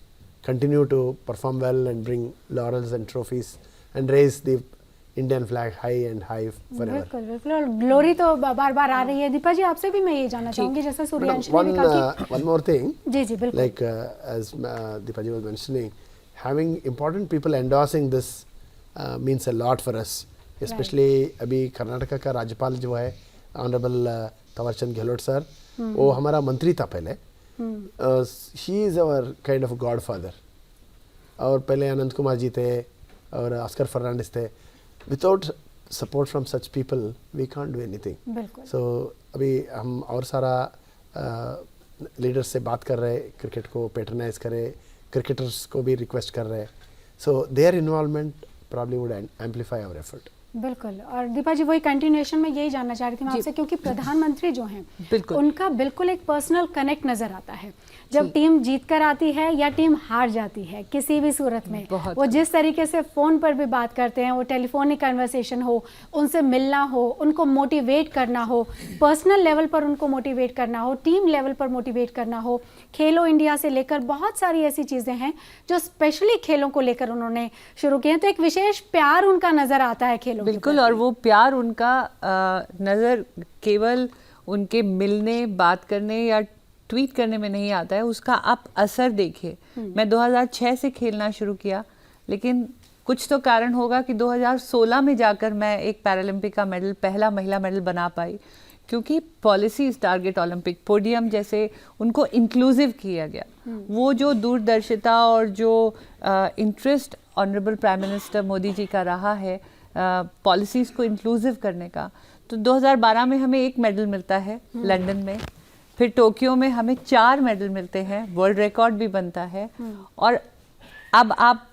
continue to perform well and bring laurels and trophies and raise the Indian flag high and high forever. बिल्कुल बिल्कुल, और ग्लोरी तो बार बार आ रही है। दीपा जी, आपसे भी मैं ये जानना चाहूंगी, जैसे सूर्यांश ने भी कहा कि one more thing, जी जी बिल्कुल, like as Deepa ji was mentioning, having important people endorsing this means a lot for us, especially अभी कर्नाटका का राज्यपाल जो है ऑनरेबल तवरचंद गहलोत सर, वो हमारा मंत्री था पहले। He is our kind of God father. और पहले अनंत कुमार जी थे और ऑस्कर फर्नांडिस थे। Without support from such people we can't do anything. So अभी हम और सारा लीडर्स से बात कर रहे हैं, क्रिकेट को पैटर्नाइज करें, क्रिकेटर्स को भी रिक्वेस्ट कर रहे हैं। So their involvement probably would amplify our effort. बिल्कुल। और दीपा जी, वही कंटिन्यूएशन में यही जानना चाह रही थी मैं आपसे, क्योंकि प्रधानमंत्री जो हैं उनका बिल्कुल एक पर्सनल कनेक्ट नज़र आता है जब टीम जीत कर आती है या टीम हार जाती है, किसी भी सूरत में वो जिस तरीके से फ़ोन पर भी बात करते हैं, वो टेलीफोनिक कन्वर्सेशन हो, उनसे मिलना हो, उनको मोटिवेट करना हो, पर्सनल लेवल पर उनको मोटिवेट करना हो, टीम लेवल पर मोटिवेट करना हो, खेलो इंडिया से लेकर बहुत सारी ऐसी चीज़ें हैं जो स्पेशली खेलों को लेकर उन्होंने शुरू किए हैं। तो एक विशेष प्यार उनका नज़र आता है खेलों। बिल्कुल, और वो प्यार उनका नज़र केवल उनके मिलने, बात करने या ट्वीट करने में नहीं आता है, उसका आप असर देखिए। मैं 2006 से खेलना शुरू किया, लेकिन कुछ तो कारण होगा कि 2016 में जाकर मैं एक पैरालंपिक का मेडल, पहला महिला मेडल बना पाई, क्योंकि पॉलिसीज, टारगेट ओलंपिक, पोडियम जैसे उनको इंक्लूसिव किया गया। वो जो दूरदर्शिता और जो interest honourable prime minister Modi ji का रहा है पॉलिसीज़ को इंक्लूसिव करने का, तो 2012 में हमें 1 मेडल मिलता है लंदन में, फिर टोक्यो में हमें 4 मेडल मिलते हैं, वर्ल्ड रिकॉर्ड भी बनता है। और अब आप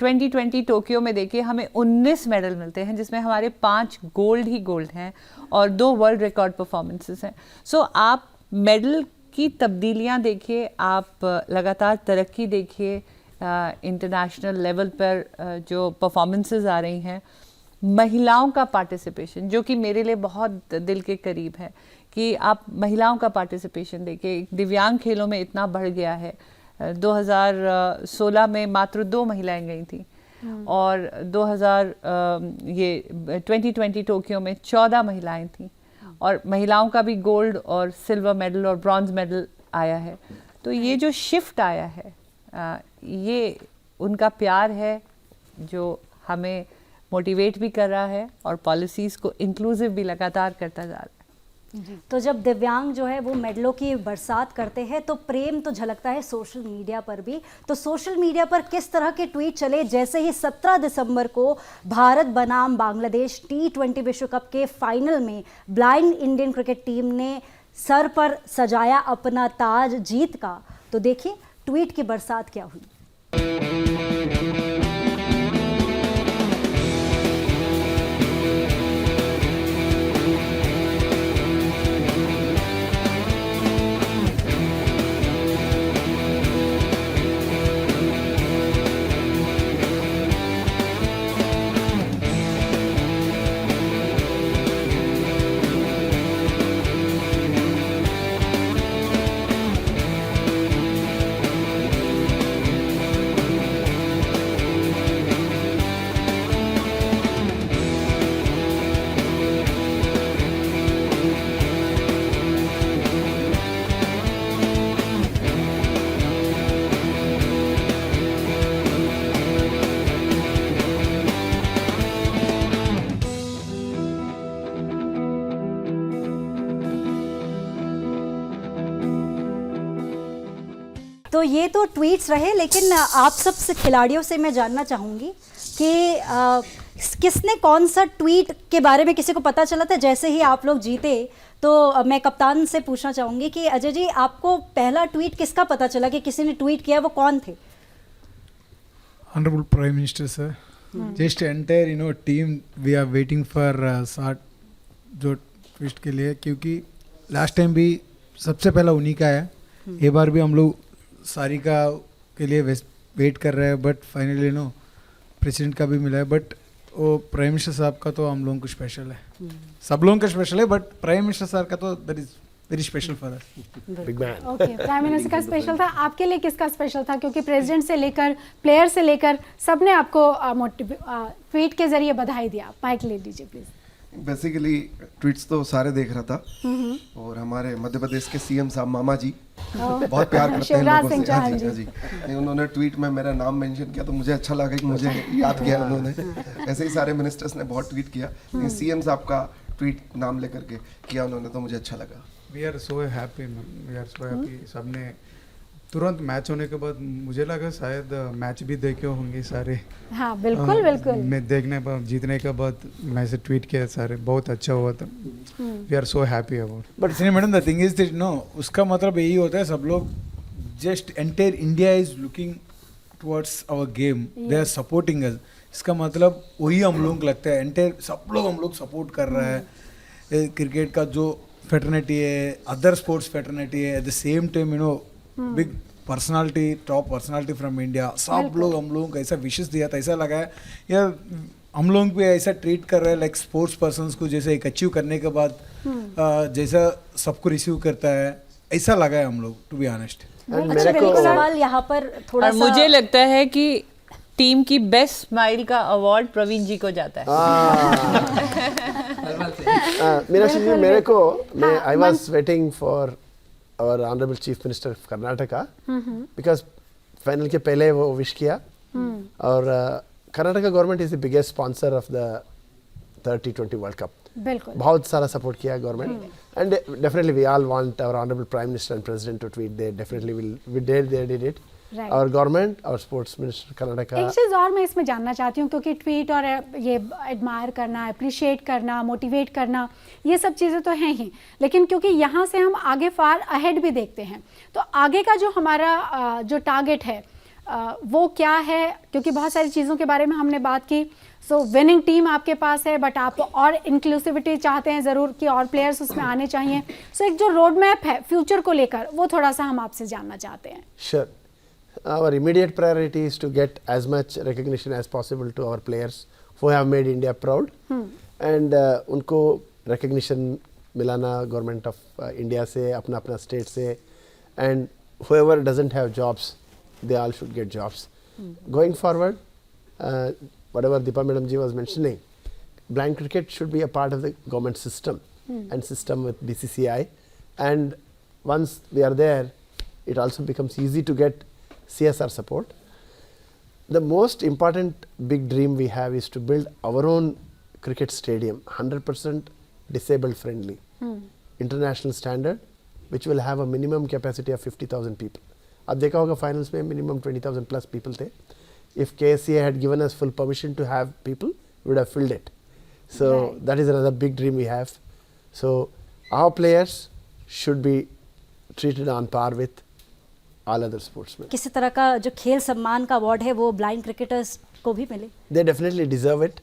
2020 टोक्यो में देखिए, हमें 19 मेडल मिलते हैं, जिसमें हमारे 5 गोल्ड ही गोल्ड हैं और 2 वर्ल्ड रिकॉर्ड परफॉर्मेंसेस हैं। सो आप मेडल की तब्दीलियां देखिए, आप लगातार तरक्की देखिए, इंटरनेशनल लेवल पर जो परफॉर्मेंसेस आ रही हैं, महिलाओं का पार्टिसिपेशन जो कि मेरे लिए बहुत दिल के करीब है, कि आप महिलाओं का पार्टिसिपेशन देखिए, दिव्यांग खेलों में इतना बढ़ गया है। 2016 में मात्र 2 महिलाएं गई थी और 2020 टोक्यो में 14 महिलाएं थीं, और महिलाओं का भी गोल्ड और सिल्वर मेडल और ब्रॉन्ज मेडल आया है। तो ये जो शिफ्ट आया है, ये उनका प्यार है जो हमें मोटिवेट भी कर रहा है और पॉलिसीज़ को इंक्लूसिव भी लगातार करता जा रहा है। तो जब दिव्यांग जो है वो मेडलों की बरसात करते हैं तो प्रेम तो झलकता है सोशल मीडिया पर भी। तो सोशल मीडिया पर किस तरह के ट्वीट चले, जैसे ही 17 दिसंबर को भारत बनाम बांग्लादेश T20 विश्व कप के फाइनल में ब्लाइंड इंडियन क्रिकेट टीम ने सर पर सजाया अपना ताज जीत का, तो देखिए ट्वीट की बरसात क्या हुई। तो ये तो ट्वीट्स रहे, लेकिन आप सब से खिलाड़ियों से मैं जानना चाहूँगी कि किसने कौन सा ट्वीट के बारे में किसी को पता चला था जैसे ही आप लोग जीते? तो मैं कप्तान से पूछना चाहूँगी कि अजय जी, आपको पहला ट्वीट किसका पता चला कि किसी ने ट्वीट किया, वो कौन थे? Honorable Prime Minister sir, just entire team we are waiting for साठ जो ट्विस्ट के लिए, क्योंकि लास्ट टाइम भी सबसे पहला उन्हीं का है, ये बार भी हम लोग सारिका के लिए वेट कर रहे हैं, बट फाइनली प्रेसिडेंट का भी मिला है, बट वो प्राइम मिनिस्टर साहब का तो हम लोगों को स्पेशल है, सब लोगों का स्पेशल है, बट प्राइम मिनिस्टर सर का तो that is very special for us. Big man. Okay, prime minister का स्पेशल था, आपके लिए किसका स्पेशल था? क्योंकि प्रेसिडेंट से लेकर प्लेयर से लेकर सबने आपको ट्वीट के जरिए बधाई दिया। माइक ले लीजिए प्लीज। बेसिकली ट्वीट्स तो सारे देख रहा था, और हमारे मध्य प्रदेश के सीएम साहब मामा जी बहुत प्यार करते हैं लोगों से। हाँ जी, हाँ जी। उन्होंने ट्वीट में मेरा नाम मेंशन किया तो मुझे अच्छा लगा कि मुझे याद किया उन्होंने। ऐसे ही सारे मिनिस्टर्स ने बहुत ट्वीट किया, लेकिन सीएम साहब का ट्वीट नाम लेकर के किया उन्होंने तो मुझे अच्छा लगा। We are so happy, we are so happy. सबने तुरंत मैच होने के बाद मुझे लगा शायद मैच भी देखे होंगे सारे। हाँ बिल्कुल बिल्कुल। मैं देखने पर जीतने के बाद मैं से ट्वीट किया सारे, बहुत अच्छा हुआ था। We are so happy about. But इसलिए madam the thing is that उसका मतलब यही होता है, सब लोग just entire India is looking towards our game, they are supporting us. इसका मतलब वही हम लोगों को लगता है, एंटायर सब लोग हम लोग सपोर्ट कर रहा है क्रिकेट का जो फेटर्निटी है, अदर स्पोर्ट्स फेटर्निटी है, at the same time big personality, top personality from India, सब लोग हम लोगों को ऐसा विशेष दिया था, ऐसा लगा है यार हम लोग भी ऐसा ट्रीट कर रहे हैं लाइक स्पोर्ट्स पर्सन्स को, जैसे एक अचीव करने के बाद जैसा सबको रिसीव करता है, ऐसा लगा है हम लोग, टू बी ऑनेस्ट। अच्छा, एक सवाल यहाँ पर थोड़ा सा, मुझे लगता है कि टीम की बेस्ट स्माइल का अवार्ड प्रवीण जी को जाता है। मीनाक्षी जी, मेरे को I was waiting for our honorable chief minister of Karnataka because final के पहले वो विश किया, और Karnataka government is the biggest sponsor of the 30-20 world cup. बिल्कुल, बहुत सारा सपोर्ट किया government, and definitely we all want our honourable prime minister and president to tweet, they definitely will, we did it. और गवर्नमेंट और sports minister Karnataka. एक चीज़ और मैं इसमें जानना चाहती हूँ, क्योंकि ट्वीट और ये एडमायर करना, अप्रिशिएट करना, मोटिवेट करना, ये सब चीज़ें तो हैं ही, लेकिन क्योंकि यहाँ से हम आगे फार अहेड भी देखते हैं, तो आगे का जो हमारा जो टारगेट है वो क्या है? क्योंकि बहुत सारी चीज़ों के बारे में हमने बात की। सो विनिंग टीम आपके पास है, बट आप और इंक्लूसिविटी चाहते हैं ज़रूर कि और प्लेयर्स उसमें आने चाहिए। सो एक जो रोड मैप है फ्यूचर को लेकर, वो थोड़ा सा हम आपसे जानना चाहते हैं। Sure. Our immediate priority is to get as much recognition as possible to our players who have made India proud, and उनको recognition मिलाना गवर्नमेंट ऑफ इंडिया से, अपना अपना स्टेट से, and whoever doesn't have jobs, they all should get jobs. Going forward, whatever Deepa Madam ji was mentioning, blind cricket should be a part of the government system and system with BCCI, and once we are there, it also becomes easy to get CSR support. The most important big dream we have is to build our own cricket stadium, 100% disabled friendly, international standard, which will have a minimum capacity of 50,000 people. अब देखा होगा finals में minimum 20,000 plus people थे. If KSCA had given us full permission to have people, we would have filled it. So that is another big dream we have. So our players should be treated on par with all other sportsmen. किसी तरह का जो खेल सम्मान का award है वो blind cricketers को भी मिले? They definitely deserve it,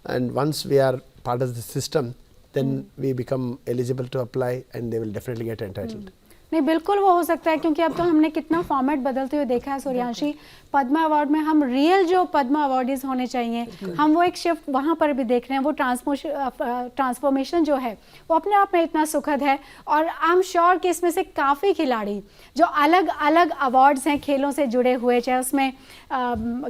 and once we are part of the system, then we become eligible to apply, and they will definitely get entitled. नहीं, बिल्कुल वो हो सकता है, क्योंकि अब तो हमने कितना फॉर्मेट बदलते हुए देखा है सूर्यांशी। पद्मा अवार्ड में हम रियल जो पद्मा अवार्डीज होने चाहिए, हम वो एक शिफ्ट वहाँ पर भी देख रहे हैं। वो ट्रांसफॉर्मेशन जो है वो अपने आप में इतना सुखद है, और आई एम श्योर कि इसमें से काफ़ी खिलाड़ी जो अलग अलग अवार्ड्स हैं खेलों से जुड़े हुए, चाहे उसमें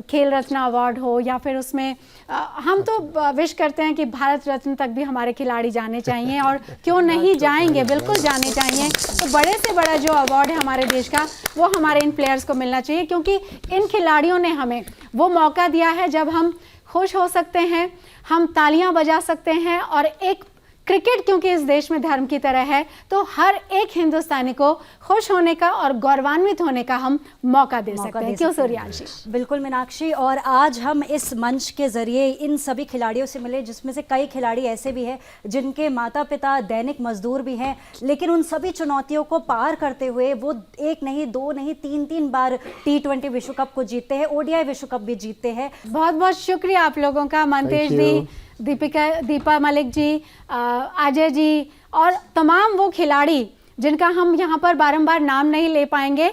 खेल रत्न अवार्ड हो या फिर उसमें हम तो विश करते हैं कि भारत रत्न तक भी हमारे खिलाड़ी जाने चाहिए, और क्यों नहीं जाएंगे, बिल्कुल जाने चाहिए। तो बड़े से बड़ा जो अवार्ड है हमारे देश का, वो हमारे इन प्लेयर्स को मिलना चाहिए, क्योंकि इन खिलाड़ियों ने हमें वो मौका दिया है जब हम खुश हो सकते हैं, हम तालियां बजा सकते हैं, और एक क्रिकेट क्योंकि इस देश में धर्म की तरह है, तो हर एक हिंदुस्तानी को खुश होने का और गौरवान्वित होने का हम मौका दे सकते हैं। क्यों सूर्यांशी? बिल्कुल मीनाक्षी, और आज हम इस मंच के जरिए इन सभी खिलाड़ियों से मिले, जिसमें से कई खिलाड़ी ऐसे भी हैं जिनके माता पिता दैनिक मजदूर भी हैं, लेकिन उन सभी चुनौतियों को पार करते हुए वो एक नहीं, दो नहीं, तीन बार T20 विश्व कप को जीतते हैं, ODI विश्व कप भी जीतते हैं। बहुत बहुत शुक्रिया आप लोगों का, मंतेश दी, दीपा मलिक जी, अजय जी और तमाम वो खिलाड़ी जिनका हम यहाँ पर बारंबार नाम नहीं ले पाएंगे,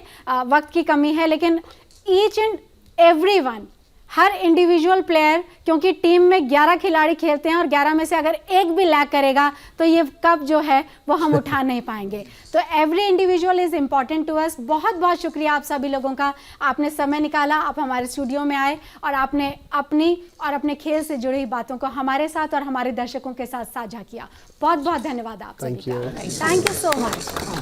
वक्त की कमी है, लेकिन each and everyone, her individual player, क्योंकि टीम में 11 खिलाड़ी खेलते हैं और 11 में से अगर एक भी लैग करेगा तो ये कप जो है वो हम उठा नहीं पाएंगे। तो every individual is important to us. बहुत बहुत शुक्रिया आप सभी लोगों का, आपने समय निकाला, आप हमारे स्टूडियो में आए और आपने अपनी और अपने खेल से जुड़ी बातों को हमारे साथ और हमारे दर्शकों के साथ साझा किया। बहुत बहुत धन्यवाद आप सभी का। Thank you so much.